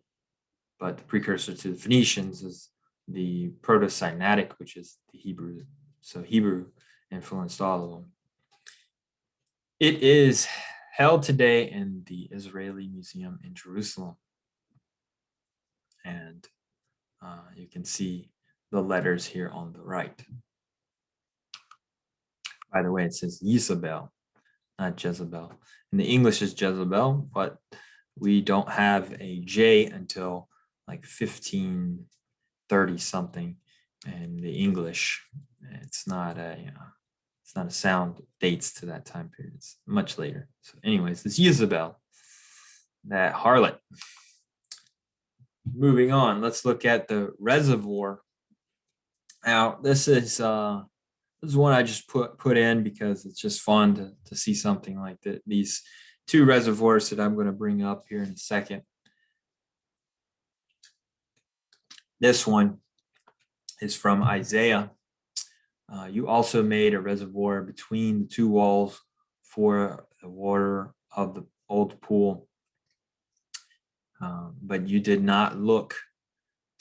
but the precursor to the Phoenicians is the Proto-Sinaitic, which is the Hebrew. So Hebrew influenced all of them. It is held today in the Israeli Museum in Jerusalem. And you can see the letters here on the right. By the way, it says Jezebel, not Jezebel. In the English is Jezebel, but we don't have a J until like 1530 something in the English. It's not a sound dates to that time period. It's much later. So anyways, it's Jezebel, that harlot. Moving on, let's look at the reservoir. Now, this is one I just put in because it's just fun to see something like that. These two reservoirs that I'm going to bring up here in a second. This one is from Isaiah. You also made a reservoir between the two walls for the water of the old pool, but you did not look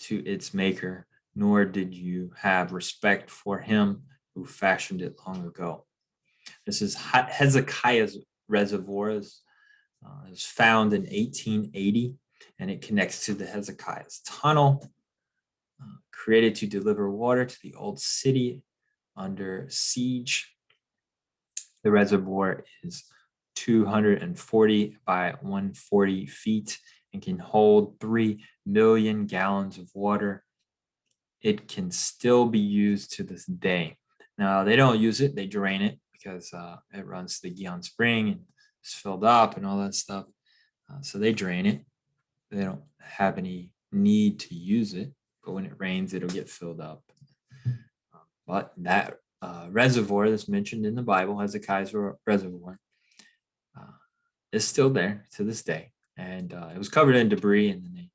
to its maker, nor did you have respect for him who fashioned it long ago. This is Hezekiah's reservoir. Is found in 1880, and it connects to the Hezekiah's tunnel, created to deliver water to the old city under siege. The reservoir is 240 by 140 feet and can hold 3 million gallons of water. It can still be used to this day. Now, they don't use it, they drain it because it runs to the Gihon Spring and it's filled up and all that stuff. So they drain it. They don't have any need to use it, but when it rains, it'll get filled up. But that reservoir that's mentioned in the Bible, Hezekiah's reservoir, is still there to this day. And it was covered in debris, and then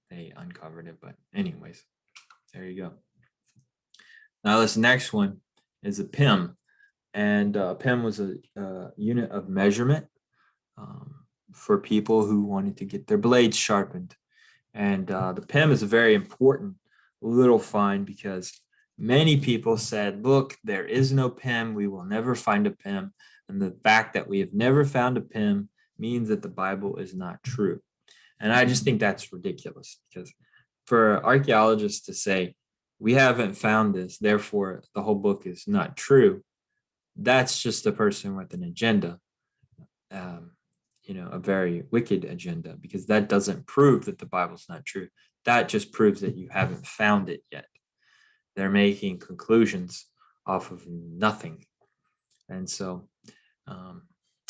they uncovered it. But anyways, there you go. Now this next one is a pim. And pim was a unit of measurement for people who wanted to get their blades sharpened. And the pim is a very important little find because many people said, look, there is no pim. We will never find a pim. And the fact that we have never found a pim means that the Bible is not true. And I just think that's ridiculous because for archaeologists to say, we haven't found this, therefore the whole book is not true, that's just a person with an agenda, a very wicked agenda, because that doesn't prove that the Bible's not true. That just proves that you haven't found it yet. They're making conclusions off of nothing. And so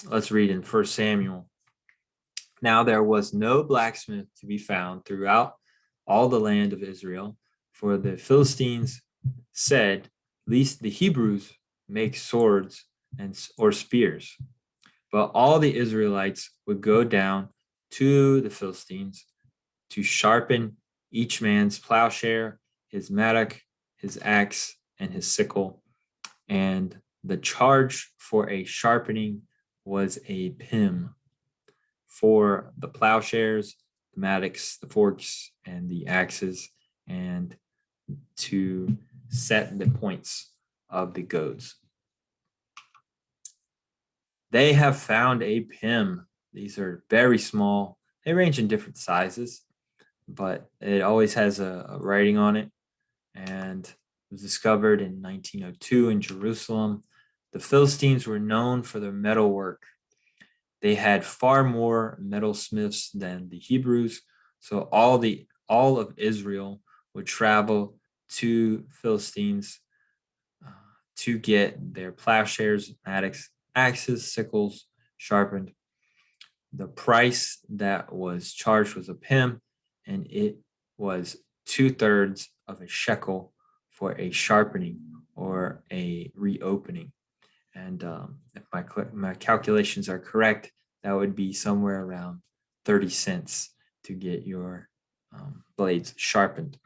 Let's read in 1 Samuel. Now there was no blacksmith to be found throughout all the land of Israel, for the Philistines said, "Lest the Hebrews make swords or spears." But all the Israelites would go down to the Philistines to sharpen each man's plowshare, his mattock, his axe, and his sickle. And the charge for a sharpening was a pim for the plowshares, the mattocks, the forks, and the axes, and to set the points of the goads. They have found a pim. These are very small. They range in different sizes, but it always has a writing on it, and it was discovered in 1902 in Jerusalem. The Philistines were known for their metalwork. They had far more metalsmiths than the Hebrews, so all of Israel would travel to Philistines to get their plowshares, mattocks, axes, sickles sharpened. The price that was charged was a pim, and it was 2/3 of a shekel for a sharpening or a reopening. And if my calculations are correct, that would be somewhere around 30 cents to get your blades sharpened.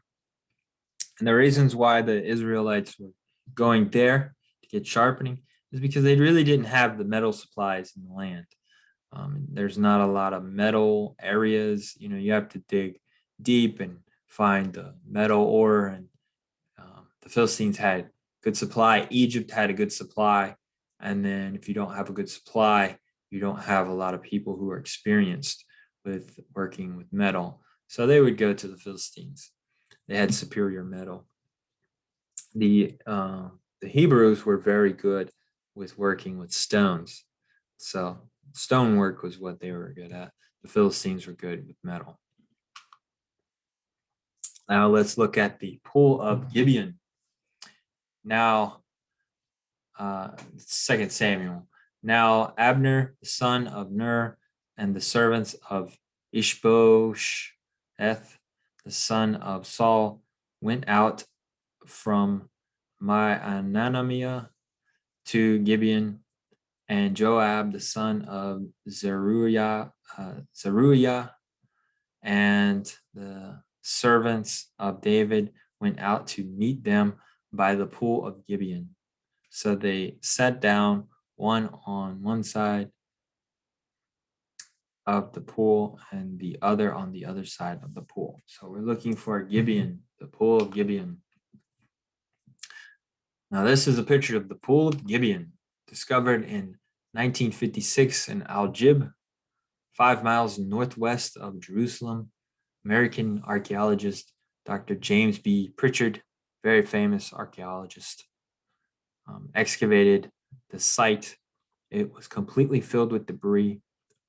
And the reasons why the Israelites were going there to get sharpening is because they really didn't have the metal supplies in the land. There's not a lot of metal areas. You have to dig deep and find the metal ore. And the Philistines had good supply. Egypt had a good supply. And then if you don't have a good supply, you don't have a lot of people who are experienced with working with metal. So they would go to the Philistines. They had superior metal. The Hebrews were very good with working with stones. So stonework was what they were good at. The Philistines were good with metal. Now let's look at the pool of Gibeon. Now, 2 Samuel. Now Abner, the son of Ner, and the servants of Ishbosheth, the son of Saul, went out from Mahanamiah to Gibeon, and Joab, the son of Zeruiah, and the servants of David went out to meet them by the pool of Gibeon. So they sat down, one on one side of the pool and the other on the other side of the pool. So we're looking for Gibeon, the pool of Gibeon. Now this is a picture of the pool of Gibeon, discovered in 1956 in Al-Jib, 5 miles northwest of Jerusalem. American archaeologist Dr. James B. Pritchard, very famous archaeologist, excavated the site. It was completely filled with debris.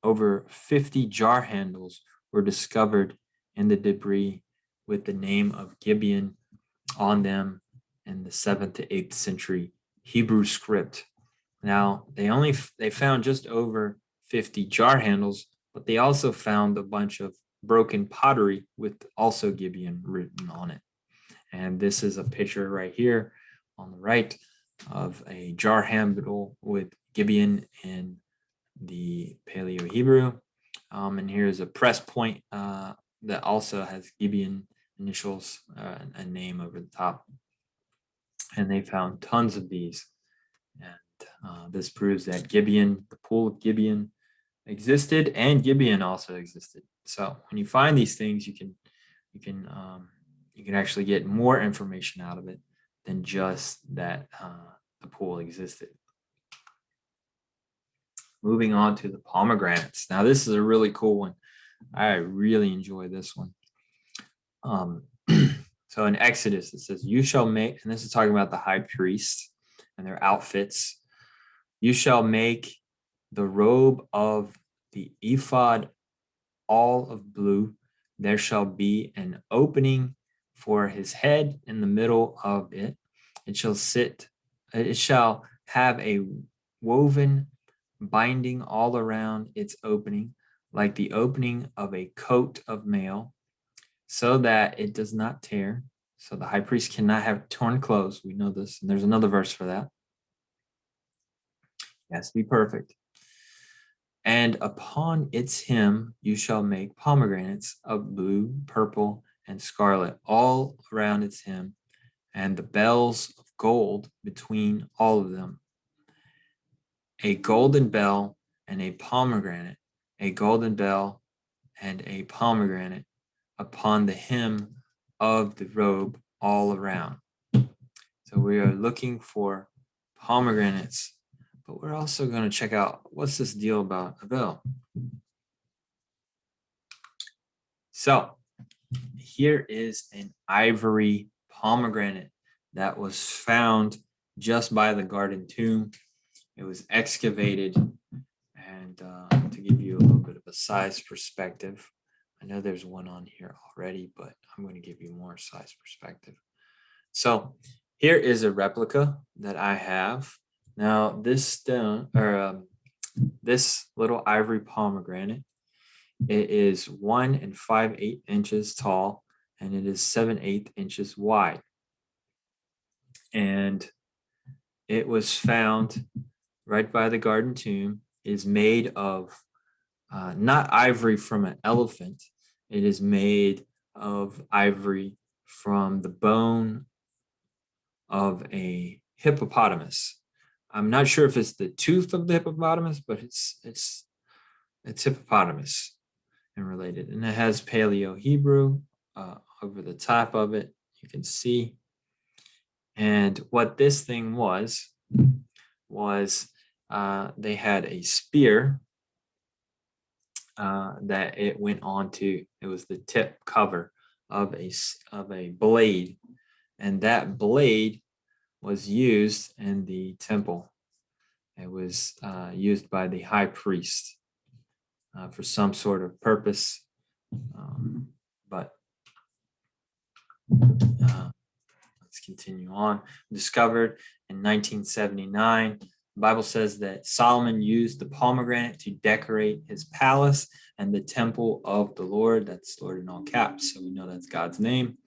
Over 50 jar handles were discovered in the debris with the name of Gibeon on them in the 7th to 8th century Hebrew script. Now, they found just over 50 jar handles, but they also found a bunch of broken pottery with also Gibeon written on it. And this is a picture right here on the right of a jar handle with Gibeon in the Paleo Hebrew. And here's a press point that also has Gibeon initials, a name over the top. And they found tons of these. And this proves that Gibeon, the pool of Gibeon, existed, and Gibeon also existed. So when you find these things, you can actually get more information out of it than just that the pool existed. Moving on to the pomegranates. Now this is a really cool one. I really enjoy this one. So in Exodus, it says, "You shall make," and this is talking about the high priests and their outfits. "You shall make the robe of the ephod all of blue. There shall be an opening for his head in the middle of it. It shall have a woven binding all around its opening, like the opening of a coat of mail, so that it does not tear. So the high priest cannot have torn clothes. We know this. And there's another verse for that. It has to be perfect. And upon its hem you shall make pomegranates of blue, purple, and scarlet all around its hem, and the bells of gold between all of them. A golden bell and a pomegranate, a golden bell and a pomegranate upon the hem of the robe all around. So we are looking for pomegranates, but we're also going to check out what's this deal about a bell. So here is an ivory pomegranate that was found just by the garden tomb. It was excavated, and to give you a little bit of a size perspective, I know there's one on here already, but I'm going to give you more size perspective. So here is a replica that I have. Now this stone, or this little ivory pomegranate, it is 1 5/8 inches tall, and it is 7/8 inches wide. And it was found right by the garden tomb. It is made of not ivory from an elephant. It is made of ivory from the bone of a hippopotamus. I'm not sure if it's the tooth of the hippopotamus, but it's hippopotamus and related. And it has Paleo Hebrew over the top of it. You can see. And what this thing was they had a spear that it went on to. It was the tip cover of a blade, and that blade was used in the temple. It was used by the high priest for some sort of purpose, but let's continue on. Discovered in 1979. The Bible says that Solomon used the pomegranate to decorate his palace and the temple of the Lord. That's Lord in all caps, so we know that's God's name.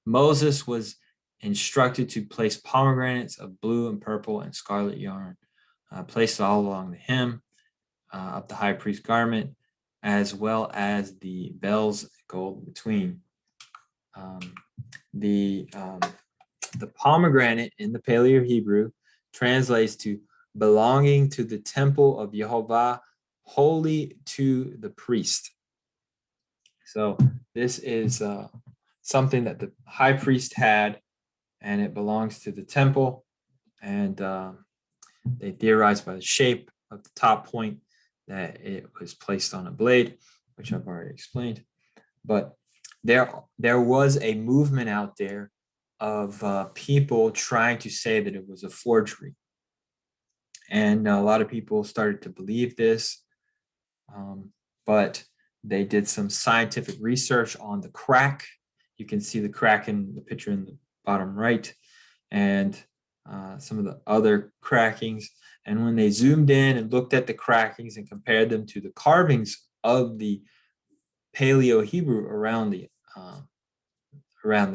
Moses was instructed to place pomegranates of blue and purple and scarlet yarn, placed all along the hem of the high priest's garment, as well as the bells of gold between. The pomegranate in the Paleo Hebrew translates to belonging to the temple of Jehovah, holy to the priest. So this is something that the high priest had, and it belongs to the temple. And they theorized by the shape of the top point that it was placed on a blade, which I've already explained. But there was a movement out there of people trying to say that it was a forgery. And a lot of people started to believe this, but they did some scientific research on the crack. You can see the crack in the picture in the bottom right, and some of the other crackings. And when they zoomed in and looked at the crackings and compared them to the carvings of the Paleo Hebrew around the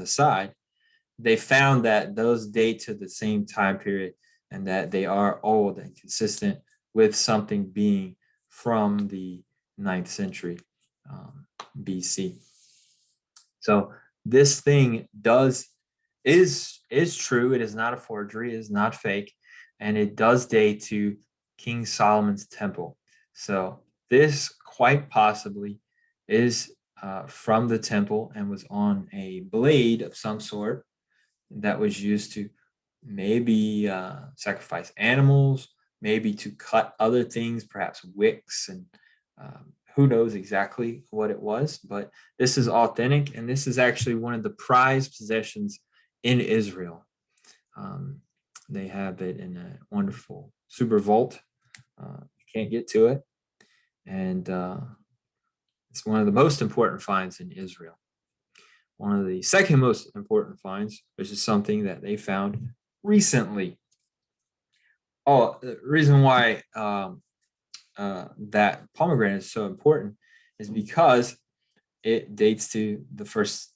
side, they found that those date to the same time period and that they are old and consistent with something being from the 9th century BC. So this thing is true. It is not a forgery. It is not fake, and it does date to King Solomon's temple. So this quite possibly is from the temple and was on a blade of some sort that was used to maybe sacrifice animals, maybe to cut other things, perhaps wicks, and who knows exactly what it was. But this is authentic, and this is actually one of the prized possessions in Israel. They have it in a wonderful super vault. You can't get to it, and it's one of the most important finds in Israel. One of the second most important finds, which is something that they found recently. Oh, the reason why that pomegranate is so important is because it dates to the first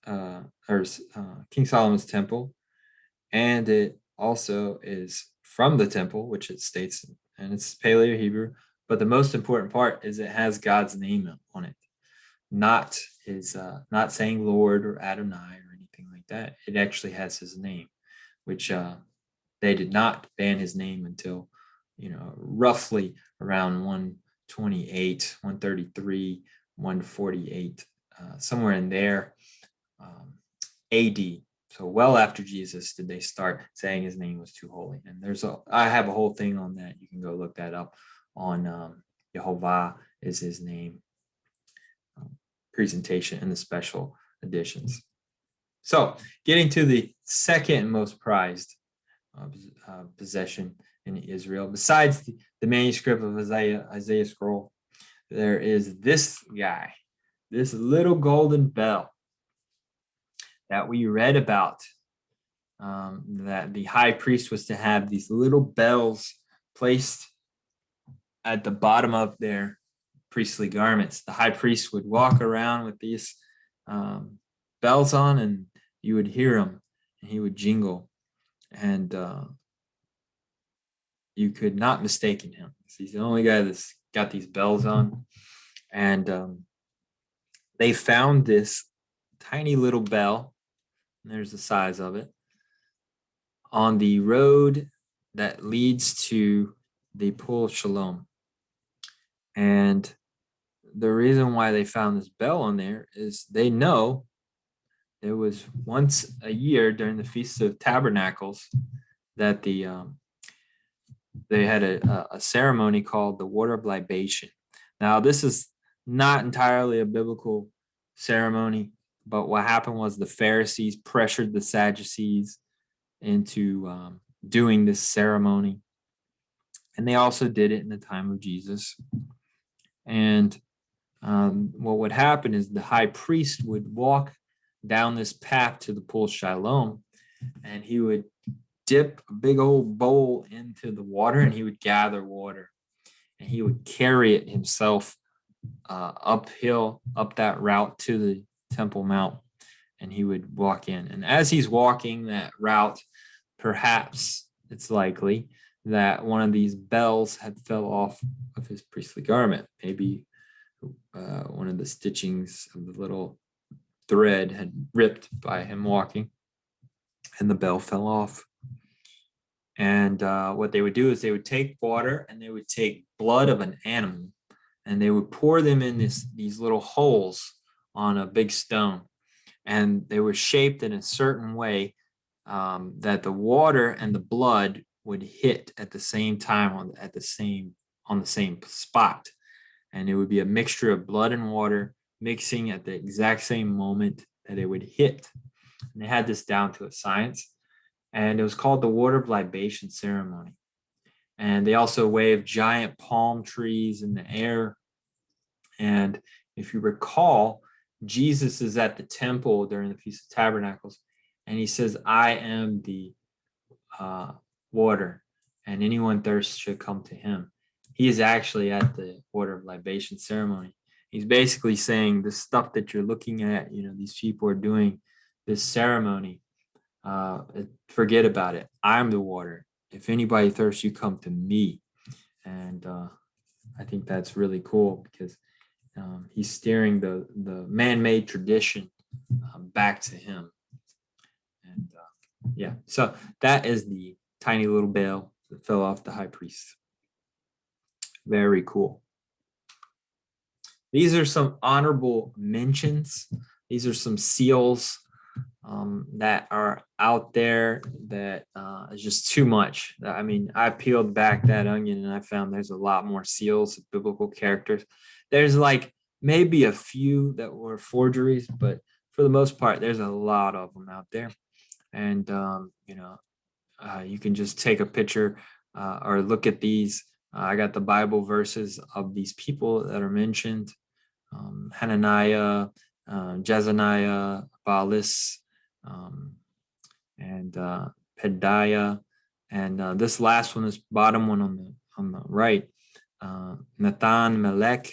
King Solomon's temple, and it also is from the temple, which it states, and it's Paleo Hebrew. But the most important part is it has God's name on it, not not saying Lord or Adonai or anything like that. It actually has his name, which they did not ban his name until roughly around 128, 133, 148, somewhere in there, AD. So well after Jesus did they start saying his name was too holy. And I have a whole thing on that. You can go look that up on Yehovah is his name presentation in the special editions. So getting to the second most prized possession in Israel, besides the manuscript of Isaiah scroll, there is this guy, this little golden bell that we read about, that the high priest was to have these little bells placed at the bottom of their priestly garments. The high priest would walk around with these bells on, and you would hear him, and he would jingle, and you could not mistake him. He's the only guy that's got these bells on. And they found this tiny little bell, and there's the size of it, on the road that leads to the Pool of Shalom. And the reason why they found this bell on there is they know there was once a year during the Feast of Tabernacles that they had a ceremony called the Water of Libation. Now, this is not entirely a biblical ceremony, but what happened was the Pharisees pressured the Sadducees into doing this ceremony. And they also did it in the time of Jesus. And what would happen is the high priest would walk down this path to the Pool of Shalom, and he would dip a big old bowl into the water, and he would gather water, and he would carry it himself uphill, up that route to the Temple Mount, and he would walk in. And as he's walking that route, perhaps it's likely that one of these bells had fell off of his priestly garment. Maybe one of the stitchings of the little thread had ripped by him walking, and the bell fell off. And what they would do is they would take water and they would take blood of an animal, and they would pour them in these little holes on a big stone. And they were shaped in a certain way that the water and the blood would hit at the same time on the same spot. And it would be a mixture of blood and water mixing at the exact same moment that it would hit. And they had this down to a science. And it was called the Water of Libation ceremony. And they also waved giant palm trees in the air. And if you recall, Jesus is at the temple during the Feast of Tabernacles, and he says, I am the water, and anyone thirsts should come to him. He is actually at the Water of Libation ceremony. He's basically saying the stuff that you're looking at, these people are doing this ceremony. Forget about it. I'm the water. If anybody thirsts, you come to me. And I think that's really cool because he's steering the man-made tradition back to him. And so that is the tiny little bell that fell off the high priest. Very cool. These are some honorable mentions. These are some seals that are out there that is just too much. I mean, I peeled back that onion and I found there's a lot more seals of biblical characters. There's like maybe a few that were forgeries, but for the most part, there's a lot of them out there. And, you can just take a picture or look at these. I got the Bible verses of these people that are mentioned. Hananiah, Jezaniah, Baalis, and Pedaiah. And this last one, this bottom one on the right, Nathan Melech,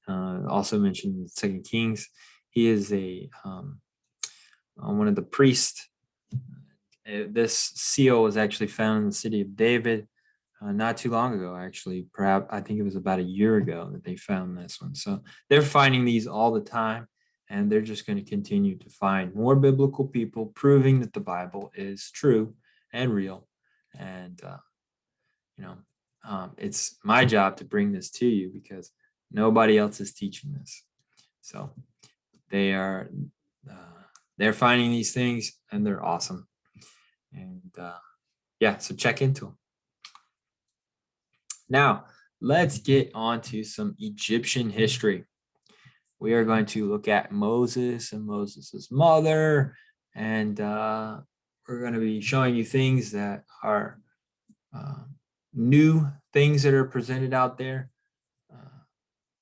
also mentioned in 2 Kings. He is one of the priests. This seal was actually found in the city of David not too long ago, actually. Perhaps I think it was about a year ago that they found this one. So they're finding these all the time, and they're just going to continue to find more biblical people proving that the Bible is true and real. And it's my job to bring this to you because nobody else is teaching this. So they're finding these things, and they're awesome. And yeah, so check into them. Now, let's get on to some Egyptian history. We are going to look at Moses and Moses's mother, and we're going to be showing you things that are new things that are presented out there.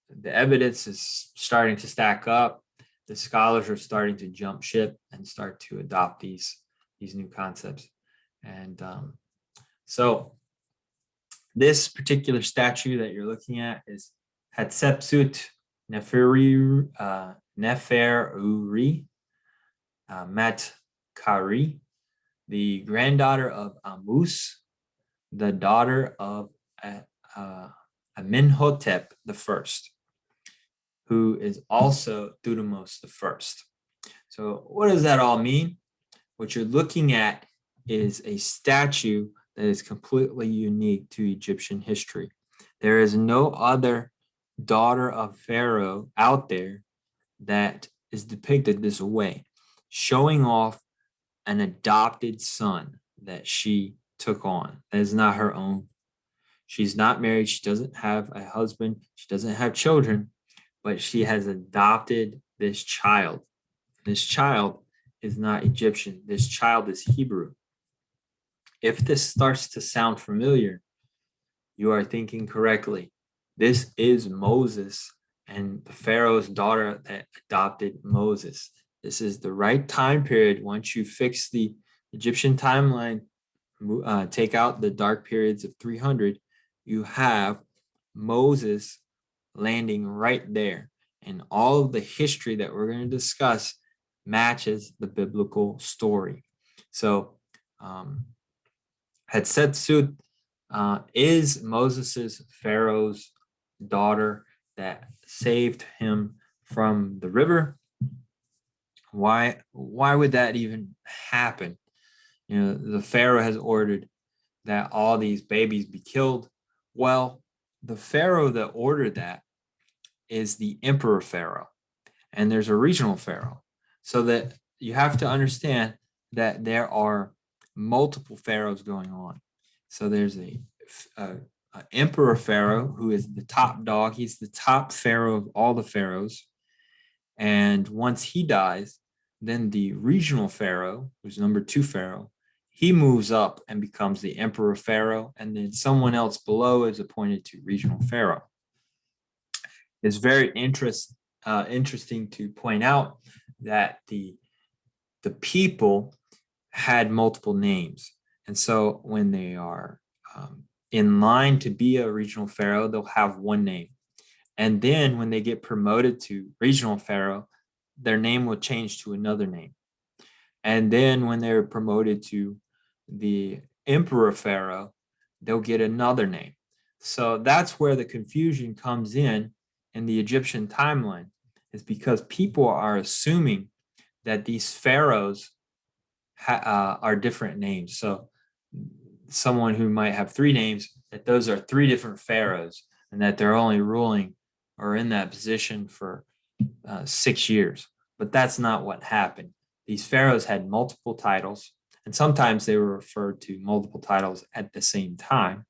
The evidence is starting to stack up. The scholars are starting to jump ship and start to adopt these new concepts. And so this particular statue that you're looking at is Hatshepsut Neferuri Matkari, the granddaughter of Amus, the daughter of Amenhotep I, who is also Thutmose I. So what does that all mean? What you're looking at is a statue that is completely unique to Egyptian history. There is no other daughter of Pharaoh out there that is depicted this way, showing off an adopted son that she took on. That is not her own. She's not married. She doesn't have a husband. She doesn't have children, but she has adopted this child. This child is not Egyptian. This child is Hebrew. If this starts to sound familiar, you are thinking correctly. This is Moses and the Pharaoh's daughter that adopted Moses. This is the right time period. Once you fix the Egyptian timeline, take out the dark periods of 300, you have Moses landing right there. And all of the history that we're going to discuss matches the biblical story. So Hatshepsut is Moses's Pharaoh's daughter that saved him from the river. Why would that even happen? You know, the Pharaoh has ordered that all these babies be killed. Well, the Pharaoh that ordered that is the emperor Pharaoh, and there's a regional Pharaoh. So that you have to understand that there are multiple pharaohs going on. So there's a emperor Pharaoh who is the top dog. He's the top pharaoh of all the pharaohs. And once he dies, then the regional Pharaoh, who's number 2 Pharaoh, he moves up and becomes the emperor Pharaoh, and then someone else below is appointed to regional Pharaoh. It's very interesting to point out that the people had multiple names. And so when they are in line to be a regional Pharaoh, they'll have one name. And then when they get promoted to regional Pharaoh, their name will change to another name. And then when they're promoted to the emperor Pharaoh, they'll get another name. So that's where the confusion comes in the Egyptian timeline, is because people are assuming that these pharaohs are different names. So someone who might have 3 names, that those are 3 different pharaohs, and that they're only ruling or in that position for 6 years. But that's not what happened. These pharaohs had multiple titles, and sometimes they were referred to multiple titles at the same time.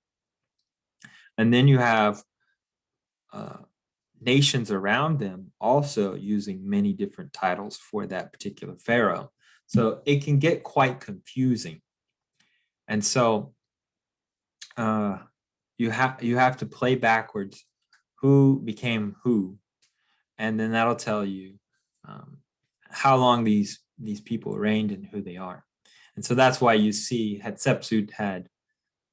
And then you have nations around them also using many different titles for that particular pharaoh. So it can get quite confusing. And so you have to play backwards who became who, and then that'll tell you how long these people reigned and who they are. And so that's why you see Hatshepsut had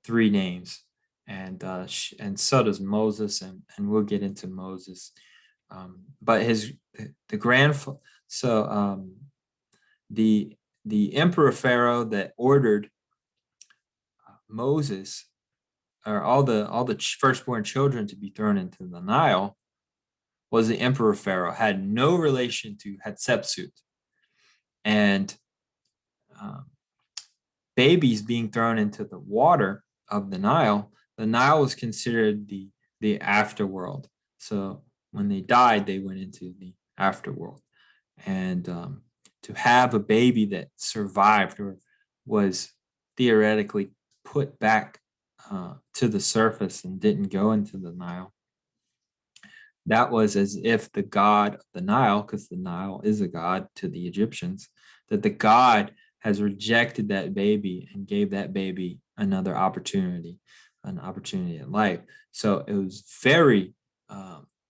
3 names, and so does Moses, and we'll get into Moses. But the grandfather, so the emperor Pharaoh that ordered Moses or all the firstborn children to be thrown into the Nile was the emperor Pharaoh, had no relation to Hatshepsut, and um, babies being thrown into the water of the Nile. The Nile was considered the afterworld. So when they died, they went into the afterworld, and to have a baby that survived or was theoretically put back to the surface and didn't go into the Nile, that was as if the god of the Nile, because the Nile is a god to the Egyptians, that the god has rejected that baby and gave that baby another opportunity, an opportunity in life. So it was very,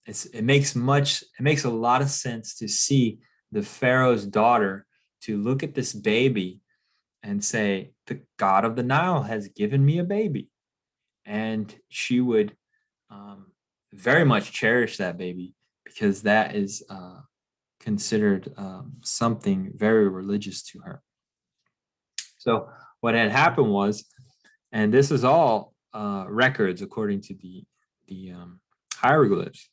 it makes a lot of sense to see the Pharaoh's daughter to look at this baby and say, the god of the Nile has given me a baby. And she would very much cherish that baby because that is considered something very religious to her. So what had happened was, and this is all records according to the hieroglyphs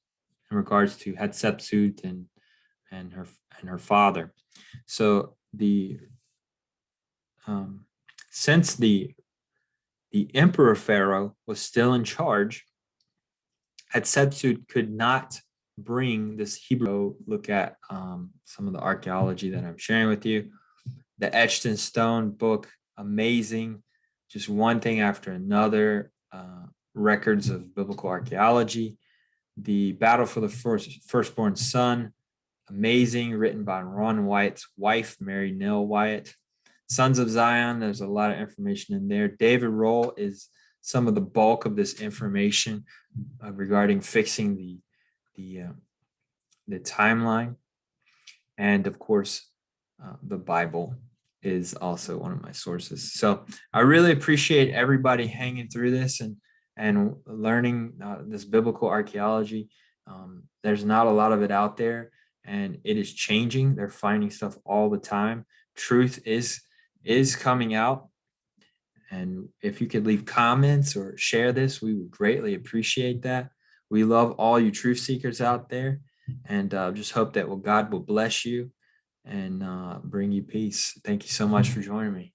in regards to Hatshepsut and her father. So the since the emperor Pharaoh was still in charge, Hatshepsut could not bring this Hebrew. Look at some of the archaeology that I'm sharing with you. The etched in stone book, amazing. Just one thing after another. Records of biblical archaeology. The Battle for the Firstborn Son, amazing, written by Ron Wyatt's wife, Mary Nell Wyatt. Sons of Zion, there's a lot of information in there. David Roll is some of the bulk of this information regarding fixing the timeline, and of course, the Bible is also one of my sources. So I really appreciate everybody hanging through this and learning this biblical archaeology. There's not a lot of it out there, and it is changing. They're finding stuff all the time. Truth is coming out. And if you could leave comments or share this, we would greatly appreciate that. We love all you truth seekers out there, and just hope that God will bless you and bring you peace. Thank you so much for joining me.